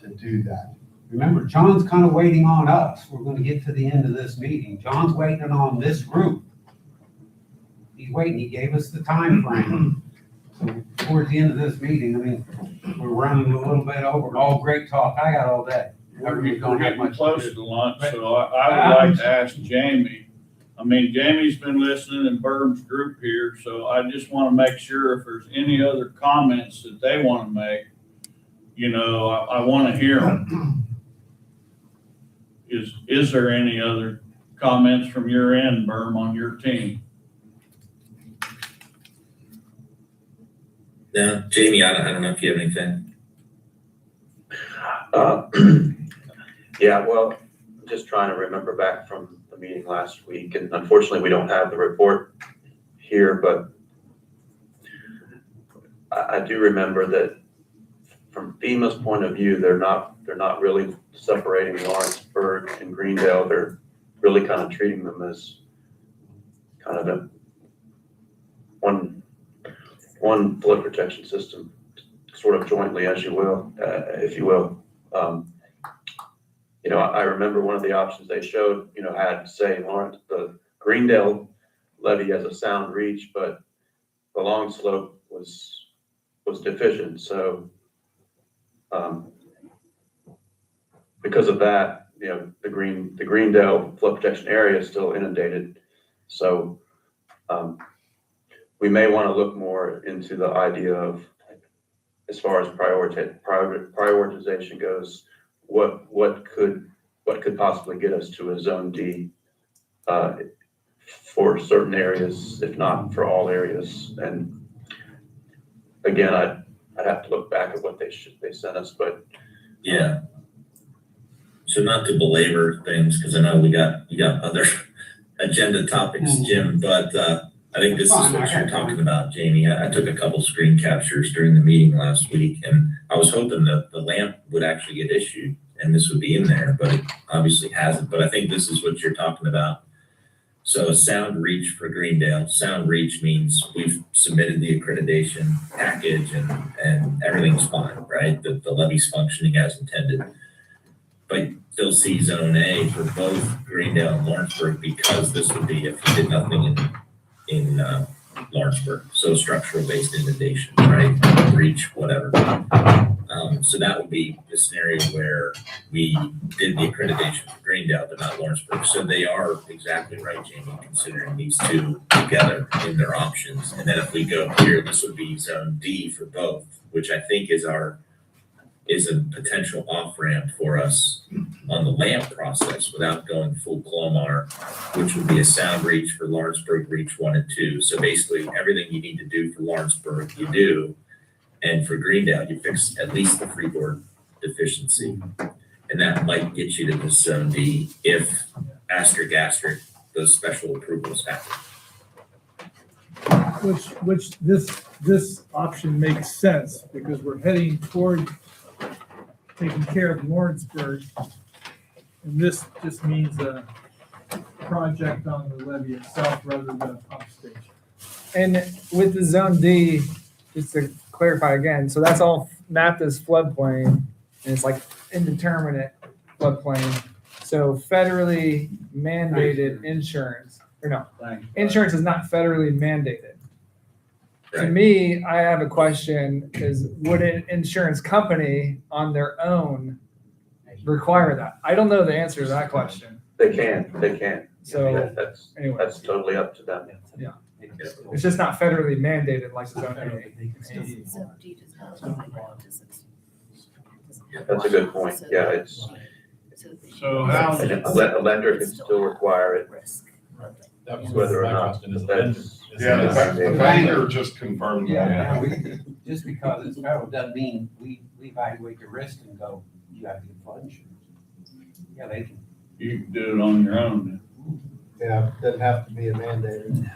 [SPEAKER 9] to do that.
[SPEAKER 4] remember, John's kind of waiting on us. We're gonna get to the end of this meeting. John's waiting on this group. He's waiting. He gave us the time frame. So towards the end of this meeting, I mean, we're running a little bit over. All great talk. I got all day.
[SPEAKER 3] We're
[SPEAKER 4] Everybody's gonna have
[SPEAKER 3] getting
[SPEAKER 4] much to
[SPEAKER 3] close
[SPEAKER 4] do.
[SPEAKER 3] to lunch, so I would like to ask Jamie. I mean, Jamie's been listening in Burb's group here, so I just want to make sure if there's any other comments that they want to make, you know, I want to hear them. Is there any other comments from your end, Burm, on your team?
[SPEAKER 8] No, Jamie, I don't know if you have anything.
[SPEAKER 14] Yeah, well, I'm just trying to remember back from the meeting last week, and unfortunately, we don't have the report here, but I do remember that from FEMA's point of view, they're not really separating Lawrenceburg and Greendale. They're really kind of treating them as kind of a one flood protection system, sort of jointly, as you will, if you will. You know, I remember one of the options they showed, you know, had, say, the Greendale levee has a sound reach, but the long slope was deficient. So because of that, you know, the Greendale flood protection area is still inundated. So we may want to look more into the idea of as far as prioritization goes, what could possibly get us to a zone D for certain areas, if not for all areas? And again, I'd have to look back at what they sent us, but
[SPEAKER 8] Yeah. So not to belabor things, because I know we got other agenda topics, Jim, but I think this is what you're talking about, Jamie. I took a couple screen captures during the meeting last week, and I was hoping that the lamp would actually get issued and this would be in there, but it obviously hasn't. But I think this is what you're talking about. So a sound reach for Greendale. Sound reach means we've submitted the accreditation package and everything's fine, right? The levee's functioning as intended. But still see zone A for both Greendale and Lawrenceburg, because this would be if you did nothing in Lawrenceburg. So structural based inundation, right? Reach, whatever. So that would be the scenario where we did the accreditation for Greendale, but not Lawrenceburg. So they are exactly right, Jamie, considering these two together in their options. And then if we go here, this would be zone D for both, which I think is a potential off-ramp for us on the LAMP process without going full Clomar, which would be a sound reach for Lawrenceburg Reach 1 and 2. So basically everything you need to do for Lawrenceburg, you do. And for Greendale, you fix at least the freeboard deficiency. And that might get you to the zone D if asterisk, those special approvals happen.
[SPEAKER 5] Which this option makes sense because we're heading toward taking care of Lawrenceburg. And this just means a project on the levee itself rather than a pump station.
[SPEAKER 6] And with the zone D, just to clarify again, so that's all mapped as floodplain, and it's like indeterminate floodplain. So federally mandated insurance, or no, insurance is not federally mandated. To
[SPEAKER 8] Right.
[SPEAKER 6] me, I have a question is, would an insurance company on their own require that? I don't know the answer to that question.
[SPEAKER 14] they can.
[SPEAKER 6] So
[SPEAKER 14] That's
[SPEAKER 6] anyway,
[SPEAKER 14] totally up to them.
[SPEAKER 6] it's just not federally mandated like zone A.
[SPEAKER 14] That's a good point. Yeah, it's,
[SPEAKER 3] So how,
[SPEAKER 14] and a lender can still require it,
[SPEAKER 7] That was
[SPEAKER 14] whether or
[SPEAKER 7] my
[SPEAKER 14] not
[SPEAKER 7] question, is
[SPEAKER 14] that's.
[SPEAKER 10] Yeah, the banker just confirmed that.
[SPEAKER 15] Yeah, just because it's federal doesn't mean we evaluate the risk and go, you have to get flood insurance. Yeah, they can.
[SPEAKER 3] you can do it on your own.
[SPEAKER 9] Yeah, doesn't have to be a mandated.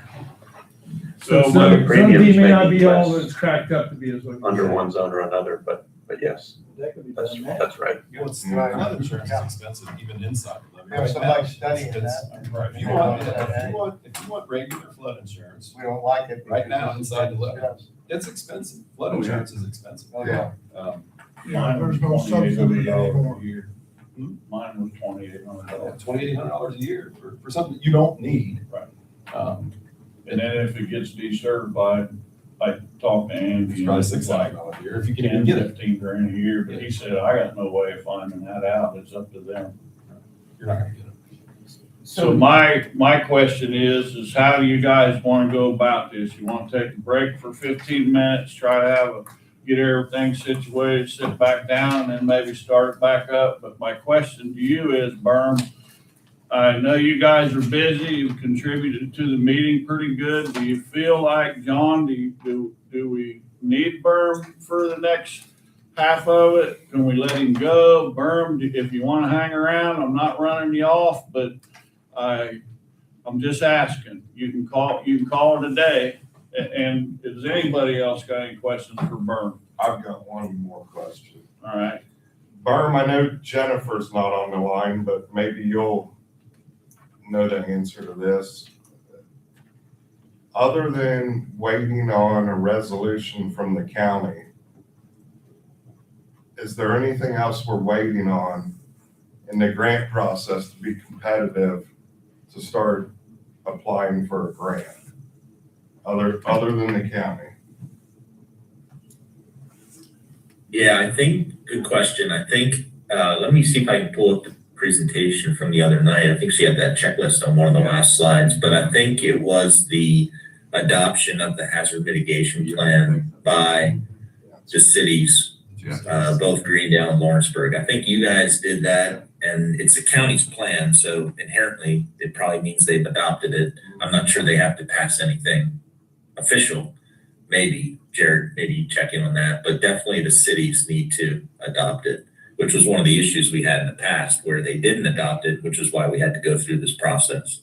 [SPEAKER 3] So,
[SPEAKER 14] the
[SPEAKER 5] Zone D
[SPEAKER 14] premiums
[SPEAKER 5] may
[SPEAKER 14] may
[SPEAKER 5] not
[SPEAKER 14] be
[SPEAKER 5] be all
[SPEAKER 14] less
[SPEAKER 5] that it's cracked up to be as what.
[SPEAKER 14] under one zone or another, but yes,
[SPEAKER 12] That could be
[SPEAKER 14] that's
[SPEAKER 12] done now.
[SPEAKER 14] right.
[SPEAKER 7] Flood
[SPEAKER 9] Right.
[SPEAKER 7] insurance is expensive even inside the levee.
[SPEAKER 9] Have somebody studying that.
[SPEAKER 7] Right, if you want regular flood insurance,
[SPEAKER 9] We don't like it.
[SPEAKER 7] right now inside the levee,
[SPEAKER 9] Yes.
[SPEAKER 7] it's expensive. Flood insurance is expensive.
[SPEAKER 9] Oh, yeah.
[SPEAKER 13] Yeah, there's no subsidy anymore.
[SPEAKER 3] Mine was $2,800.
[SPEAKER 7] $2,800 a year for something you don't need.
[SPEAKER 3] Right.
[SPEAKER 7] Um,
[SPEAKER 3] And then if it gets decertified, I talked to Andy.
[SPEAKER 7] It's probably $6,000 a year if you can even get it.
[SPEAKER 3] 15 grand a year, but he said, I got no way of finding that out. It's up to them.
[SPEAKER 7] You're not gonna get it.
[SPEAKER 3] So my question is how do you guys want to go about this? You want to take a break for 15 minutes, try to get everything situated, sit back down, and then maybe start it back up? But my question to you is, Berm, I know you guys are busy. You've contributed to the meeting pretty good. Do you feel like, John, do we need Berm for the next half of it? Can we let him go? Berm, if you want to hang around, I'm not running you off, but I'm just asking. You can call it a day. And does anybody else got any questions for Berm?
[SPEAKER 10] I've got one more question.
[SPEAKER 3] All right.
[SPEAKER 10] Berm, I know Jennifer's not on the line, but maybe you'll know the answer to this. Other than waiting on a resolution from the county, is there anything else we're waiting on in the grant process to be competitive to start applying for a grant? Other than the county?
[SPEAKER 8] Yeah, I think, good question. I think, let me see if I can pull up the presentation from the other night. I think she had that checklist on one of the last slides, but I think it was the adoption of the hazard mitigation plan by the cities, both Greendale and Lawrenceburg. I think you guys did that, and it's a county's plan, so inherently, it probably means they've adopted it. I'm not sure they have to pass anything official. Maybe, Jared, maybe you check in on that, but definitely the cities need to adopt it, which was one of the issues we had in the past, where they didn't adopt it, which is why we had to go through this process.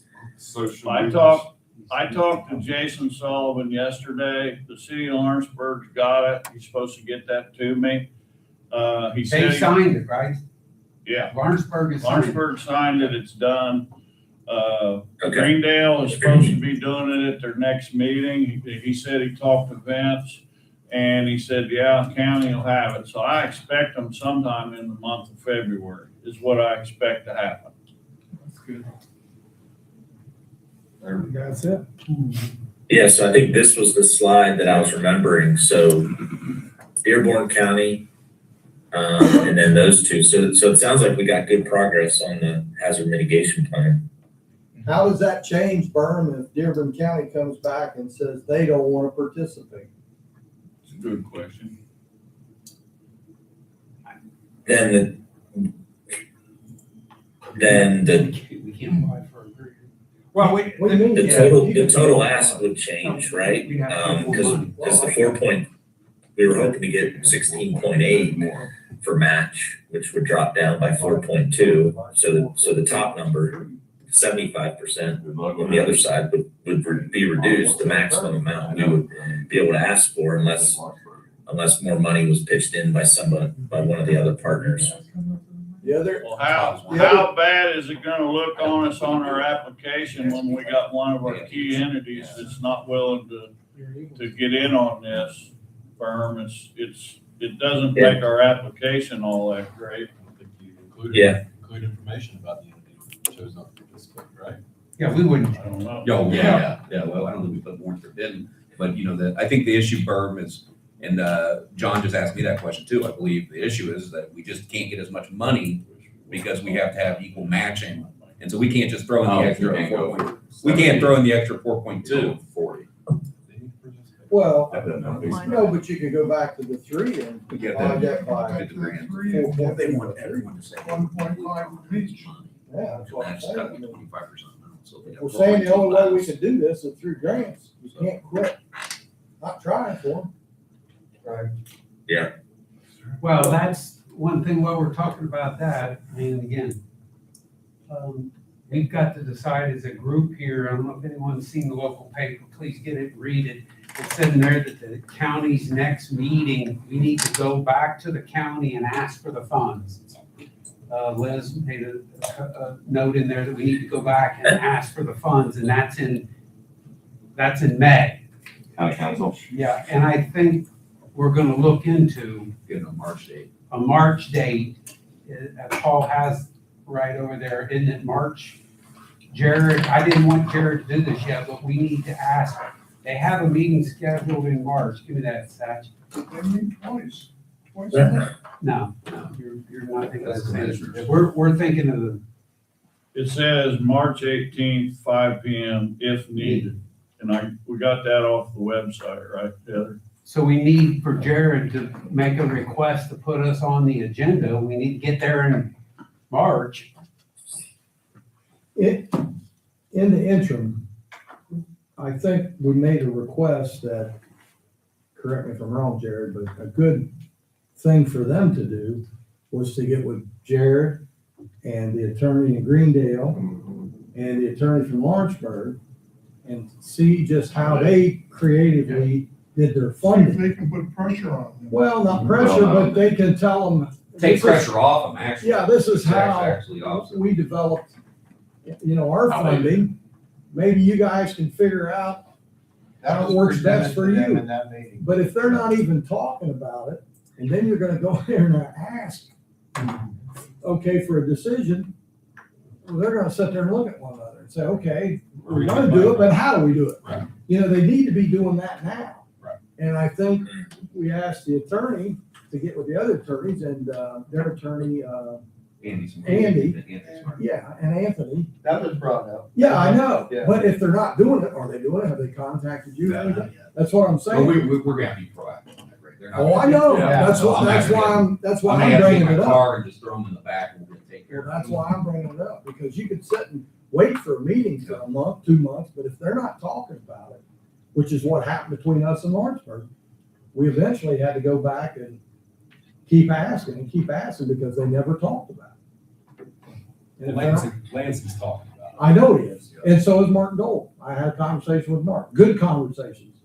[SPEAKER 3] I talked to Jason Sullivan yesterday. The city of Lawrenceburg's got it. He's supposed to get that to me. He said.
[SPEAKER 4] They signed it, right?
[SPEAKER 3] Yeah,
[SPEAKER 4] Lawrenceburg is signed.
[SPEAKER 3] Lawrenceburg signed it. It's done.
[SPEAKER 8] Okay.
[SPEAKER 3] Greendale is supposed to be doing it at their next meeting. He said he talked to Vince and he said, yeah, county will have it. So I expect them sometime in the month of February is what I expect to happen.
[SPEAKER 5] That's good.
[SPEAKER 12] That's it.
[SPEAKER 8] Yeah, so I think this was the slide that I was remembering. So Dearborn County, and then those two. So it sounds like we got good progress on the hazard mitigation plan.
[SPEAKER 12] How does that change, Berm, if Dearborn County comes back and says they don't want to participate?
[SPEAKER 2] It's a good question.
[SPEAKER 8] Then the
[SPEAKER 15] We can't apply for a grant.
[SPEAKER 4] Well,
[SPEAKER 12] What do you mean?
[SPEAKER 8] the total ask would change, right? Because the 4 point, we were hoping to get 16.8 for match, which would drop down by 4.2. So the top number, 75% on the other side would be reduced, the maximum amount we would be able to ask for unless more money was pitched in by one of the other partners.
[SPEAKER 12] The other,
[SPEAKER 3] Well, how bad is it gonna look on us on our application when we got one of our key entities that's not willing to get in on this firm? It doesn't make our application all that great.
[SPEAKER 8] Yeah.
[SPEAKER 7] Include information about the entity that chose not to participate, right?
[SPEAKER 4] Yeah, we wouldn't.
[SPEAKER 3] I don't know.
[SPEAKER 11] Yeah, well, I don't think we put more into it, but you know, I think the issue, Berm, is, and John just asked me that question too. I believe the issue is that we just can't get as much money because we have to have equal matching. And so we can't just throw in the extra we can't throw in the extra 4.2.
[SPEAKER 1] 40.
[SPEAKER 12] well, no, but you could go back to the 3 and
[SPEAKER 11] We get
[SPEAKER 12] divide
[SPEAKER 11] that.
[SPEAKER 12] that by,
[SPEAKER 11] Get the grant.
[SPEAKER 12] Four.
[SPEAKER 11] They want everyone to say.
[SPEAKER 13] 1.5 each.
[SPEAKER 12] yeah, that's what I'm
[SPEAKER 11] That's gotta be
[SPEAKER 12] saying.
[SPEAKER 11] 25% now. So they got
[SPEAKER 12] We're saying the only way we
[SPEAKER 11] 4.2
[SPEAKER 12] can do this is through grants. We can't quit not trying for them.
[SPEAKER 9] Right.
[SPEAKER 4] Well, that's one thing while we're talking about that, I mean, again, we've got to decide as a group here, I don't know if anyone's seen the local paper, please get it, read it. It said in there that the county's next meeting, we need to go back to the county and ask for the funds. Liz made a note in there that we need to go back and ask for the funds, and that's in May.
[SPEAKER 1] County council.
[SPEAKER 4] Yeah, and I think we're gonna look into
[SPEAKER 11] Getting a March date.
[SPEAKER 4] a March date. Paul has right over there, isn't it March? Jared, I didn't want Jared to do this yet, but we need to ask. They have a meeting scheduled in March. Give me that, Satch.
[SPEAKER 13] They meet twice a month.
[SPEAKER 4] No, you're not thinking of the same. We're thinking of the,
[SPEAKER 3] It says March 18th, 5 PM if needed. And we got that off the website, right, Heather?
[SPEAKER 4] so we need for Jared to make a request to put us on the agenda. We need to get there in March.
[SPEAKER 12] In the interim, I think we made a request that, correct me if I'm wrong, Jared, but a good thing for them to do was to get with Jared and the attorney in Greendale and the attorney from Lawrenceburg and see just how they creatively did their
[SPEAKER 13] See if
[SPEAKER 12] funding.
[SPEAKER 13] they can put pressure on them.
[SPEAKER 12] Well, not pressure, but they can tell them.
[SPEAKER 11] Take pressure off them, actually.
[SPEAKER 12] Yeah, this is
[SPEAKER 11] That's
[SPEAKER 12] how
[SPEAKER 11] actually opposite.
[SPEAKER 12] we developed, our funding. Maybe you guys can figure out how it works best for you.
[SPEAKER 9] In that meeting.
[SPEAKER 12] But if they're not even talking about it, and then you're gonna go there and ask, okay, for a decision, well, they're gonna sit there and look at one another and say, okay, we're gonna do it, but how do we do it?
[SPEAKER 11] Right.
[SPEAKER 12] They need to be doing that now.
[SPEAKER 11] Right.
[SPEAKER 12] And I think we asked the attorney to get with the other attorneys and, their attorney,
[SPEAKER 11] Andy's smart.
[SPEAKER 12] Andy.
[SPEAKER 11] Andy's smart.
[SPEAKER 12] yeah, and Anthony.
[SPEAKER 9] That was brought up.
[SPEAKER 12] Yeah, I know,
[SPEAKER 9] Yeah.
[SPEAKER 12] but if they're not doing it, are they doing it? Have they contacted you?
[SPEAKER 11] Not yet.
[SPEAKER 12] That's what I'm
[SPEAKER 11] But
[SPEAKER 12] saying.
[SPEAKER 11] we're gonna be proactive on that right They're not
[SPEAKER 12] Oh, I
[SPEAKER 11] gonna-
[SPEAKER 12] know,
[SPEAKER 1] Yeah.
[SPEAKER 12] that's why,
[SPEAKER 11] I'm not gonna-
[SPEAKER 12] that's
[SPEAKER 11] I
[SPEAKER 12] why
[SPEAKER 11] may
[SPEAKER 12] I'm
[SPEAKER 11] have to
[SPEAKER 12] bringing
[SPEAKER 11] take
[SPEAKER 12] it
[SPEAKER 11] my
[SPEAKER 12] up.
[SPEAKER 11] car and just throw them in the back and we're gonna take care
[SPEAKER 12] Well,
[SPEAKER 11] of
[SPEAKER 12] that's
[SPEAKER 11] them.
[SPEAKER 12] why I'm bringing it up, because you could sit and wait for a meeting for a month, 2 months, but if they're not talking about it, which is what happened between us and Lawrenceburg, we eventually had to go back and keep asking because they never talked about it. And if they're not-
[SPEAKER 7] Lansing's talking about it.
[SPEAKER 12] I know he is, and so is Mark Dole. I had a conversation with Mark, good conversations.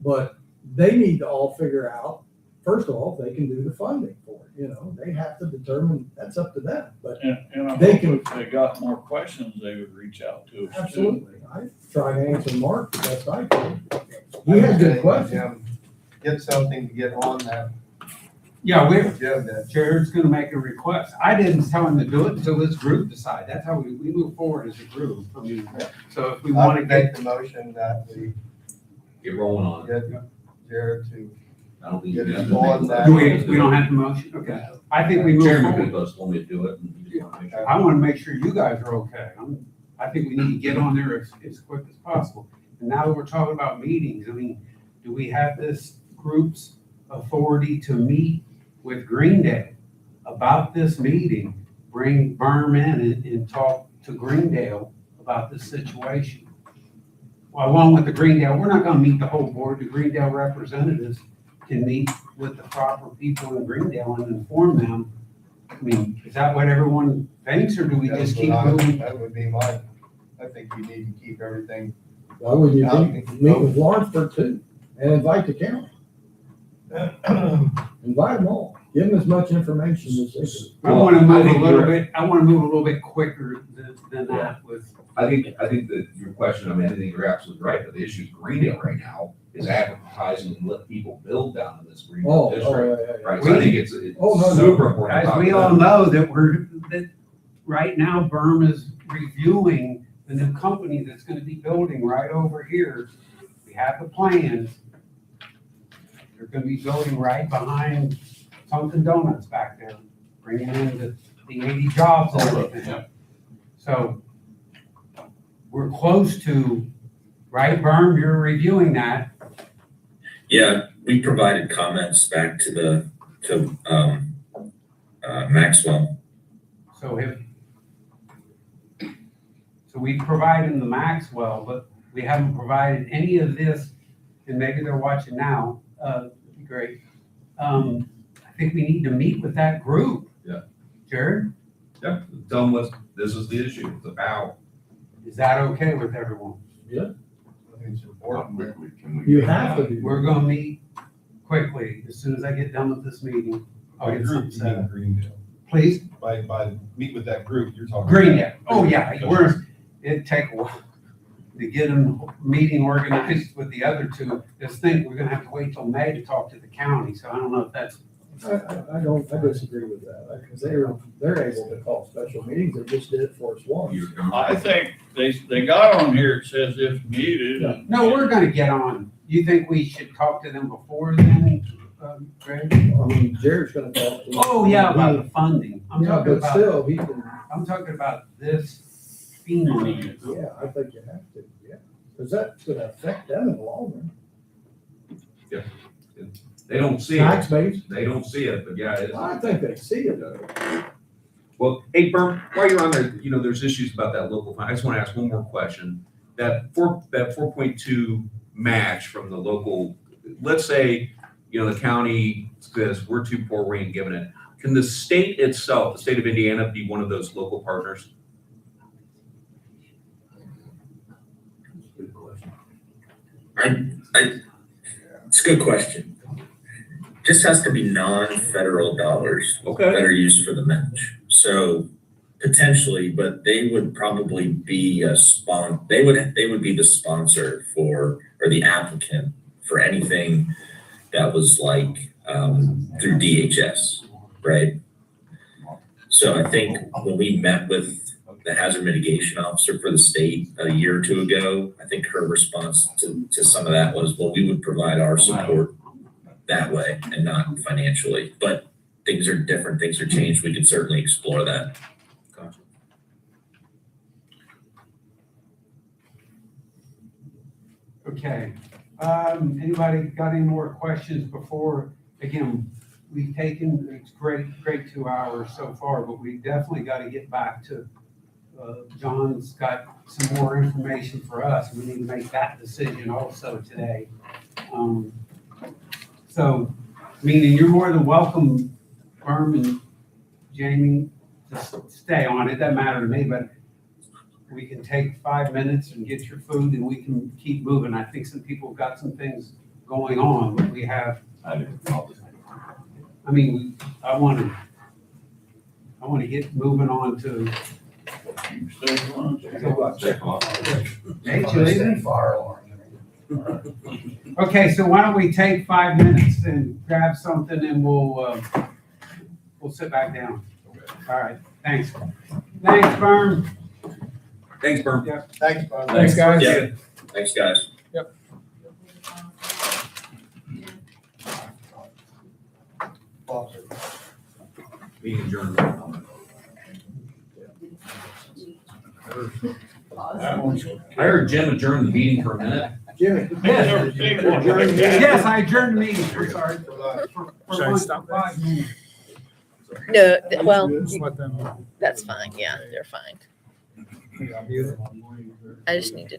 [SPEAKER 12] But they need to all figure out, first of all, if they can do the funding for it, they have to determine, that's up to them, but
[SPEAKER 3] And I
[SPEAKER 12] They
[SPEAKER 3] hope
[SPEAKER 12] can-
[SPEAKER 3] if they got more questions, they would reach out to us too.
[SPEAKER 12] absolutely. I try to answer Mark the best I can. He had good questions.
[SPEAKER 9] Jim, get something to get on that
[SPEAKER 15] Yeah,
[SPEAKER 9] agenda.
[SPEAKER 15] Jared's gonna make a request. I didn't tell him to do it until this group decided. That's how we move forward as a group. I mean, so if we
[SPEAKER 9] I
[SPEAKER 15] wanna
[SPEAKER 9] would
[SPEAKER 15] get,
[SPEAKER 9] make the motion that we
[SPEAKER 11] Get rolling on it.
[SPEAKER 9] get Jared to
[SPEAKER 11] I don't think
[SPEAKER 9] get
[SPEAKER 11] you have
[SPEAKER 9] it
[SPEAKER 11] to.
[SPEAKER 9] on that.
[SPEAKER 15] we don't have the motion? Okay. I think we move
[SPEAKER 11] Chairman
[SPEAKER 15] forward.
[SPEAKER 11] Bigos told me to do it and he just wanted to make sure.
[SPEAKER 15] I wanna make sure you guys are okay. I think we need to get on there as quick as possible. And now that we're talking about meetings, I mean, do we have this group's authority to meet with Greendale about this meeting? Bring Berm in and talk to Greendale about this situation? Well, along with the Greendale, we're not gonna meet the whole board. The Greendale representatives can meet with the proper people in Greendale and inform them. I mean, is that what everyone thinks, or do we just keep moving?
[SPEAKER 9] That would be I think you need to keep everything.
[SPEAKER 12] Why would you meet with Lawrenceburg too, and invite the county? Invite them all, give them as much information as they can.
[SPEAKER 15] I wanna
[SPEAKER 11] I
[SPEAKER 15] move a
[SPEAKER 11] think
[SPEAKER 15] little
[SPEAKER 11] you're-
[SPEAKER 15] bit, I wanna move a little bit quicker than that with,
[SPEAKER 11] I think that your question, I think you're absolutely right, but the issue is Greendale right now is advertising and let people build down in this
[SPEAKER 12] Oh,
[SPEAKER 11] Greendale
[SPEAKER 12] oh,
[SPEAKER 11] district.
[SPEAKER 12] yeah.
[SPEAKER 11] Right, so I think it's
[SPEAKER 12] Oh, no, no.
[SPEAKER 11] super important. to
[SPEAKER 15] guys,
[SPEAKER 11] talk
[SPEAKER 15] we
[SPEAKER 11] to
[SPEAKER 15] all
[SPEAKER 11] them.
[SPEAKER 15] know that right now Berm is reviewing the new company that's gonna be building right over here. We have the plans. They're gonna be building right behind Dunkin' Donuts back there, bringing in the 80 jobs and everything. So we're close to, right, Berm, you're reviewing that.
[SPEAKER 8] Yeah, we provided comments back to Maxwell.
[SPEAKER 15] So we provided the Maxwell, but we haven't provided any of this, and maybe they're watching now, that'd be great. I think we need to meet with that group.
[SPEAKER 11] Yeah.
[SPEAKER 15] Jared,
[SPEAKER 11] Yeah, tell them this is the issue, it's about.
[SPEAKER 15] is that okay with everyone?
[SPEAKER 9] I think it's important.
[SPEAKER 1] Quickly, can we
[SPEAKER 12] You
[SPEAKER 1] get
[SPEAKER 12] have to
[SPEAKER 1] that?
[SPEAKER 12] do.
[SPEAKER 15] We're gonna meet quickly, as soon as I get done with this meeting. I'll
[SPEAKER 7] By
[SPEAKER 15] get
[SPEAKER 7] group,
[SPEAKER 15] something
[SPEAKER 7] you mean
[SPEAKER 15] set up.
[SPEAKER 7] Greendale.
[SPEAKER 15] Please,
[SPEAKER 7] By meet with that group, you're talking.
[SPEAKER 15] Greendale, oh yeah, it'd take a while to get a meeting organized with the other two. Just think, we're gonna have to wait till May to talk to the county, so I don't know if that's,
[SPEAKER 12] I disagree with that, because they're able to call special meetings, they just did it for us once.
[SPEAKER 3] I think they got on here, it says if needed.
[SPEAKER 15] no, we're gonna get on. You think we should talk to them before then, Greg?
[SPEAKER 12] I mean, Jared's gonna talk to them.
[SPEAKER 15] Oh, yeah, about the funding. I'm
[SPEAKER 12] Yeah,
[SPEAKER 15] talking
[SPEAKER 12] but
[SPEAKER 15] about,
[SPEAKER 12] still, he can,
[SPEAKER 15] I'm talking about this FEMA meeting.
[SPEAKER 12] yeah, I think you have to, yeah, because that's gonna affect them in the long run.
[SPEAKER 11] They don't see
[SPEAKER 12] Tax
[SPEAKER 11] it,
[SPEAKER 12] base,
[SPEAKER 11] they don't see it, but yeah, it is.
[SPEAKER 12] I think they see it though.
[SPEAKER 11] Well, hey, Berm, while you're on there, there's issues about that local fund. I just want to ask one more question. That 4.2 match from the local, let's say, the county says, we're too poor, we ain't giving it. Can the state itself, the state of Indiana, be one of those local partners?
[SPEAKER 8] It's a good question. This has to be non-federal dollars that
[SPEAKER 11] Okay.
[SPEAKER 8] are used for the match. So potentially, but they would probably be they would be the sponsor for, or the applicant for anything that was like, through DHS, right? So I think when we met with the hazard mitigation officer for the state a year or two ago, I think her response to some of that was, well, we would provide our support that way and not financially, but things are different, things are changed. We could certainly explore that.
[SPEAKER 15] Okay, anybody got any more questions before again, we've taken, it's great 2 hours so far, but we definitely got to get back to, John's got some more information for us. We need to make that decision also today. So, meaning you're more than welcome, Berm and Jamie, to stay on. It doesn't matter to me, but we can take 5 minutes and get your food and we can keep moving. I think some people have got some things going on, but we have, I mean, I want to get moving on to.
[SPEAKER 12] Fire alarm.
[SPEAKER 15] Okay, so why don't we take 5 minutes and grab something and we'll sit back down. All right, thanks. Thanks, Berm.
[SPEAKER 11] Thanks, Berm.
[SPEAKER 9] Thanks, Bob.
[SPEAKER 6] Thanks, guys.
[SPEAKER 8] Yeah. Thanks, guys.
[SPEAKER 11] Meeting adjourned. I heard Jim adjourn the meeting for a minute.
[SPEAKER 12] Jimmy.
[SPEAKER 15] Yes, I adjourned the meeting. I'm sorry. For
[SPEAKER 6] Should I
[SPEAKER 15] one-
[SPEAKER 6] stop this?
[SPEAKER 15] 5 minutes.
[SPEAKER 16] No, well,
[SPEAKER 6] Just let them.
[SPEAKER 16] that's fine. Yeah, they're fine.
[SPEAKER 6] Yeah, mute it.
[SPEAKER 16] I just need to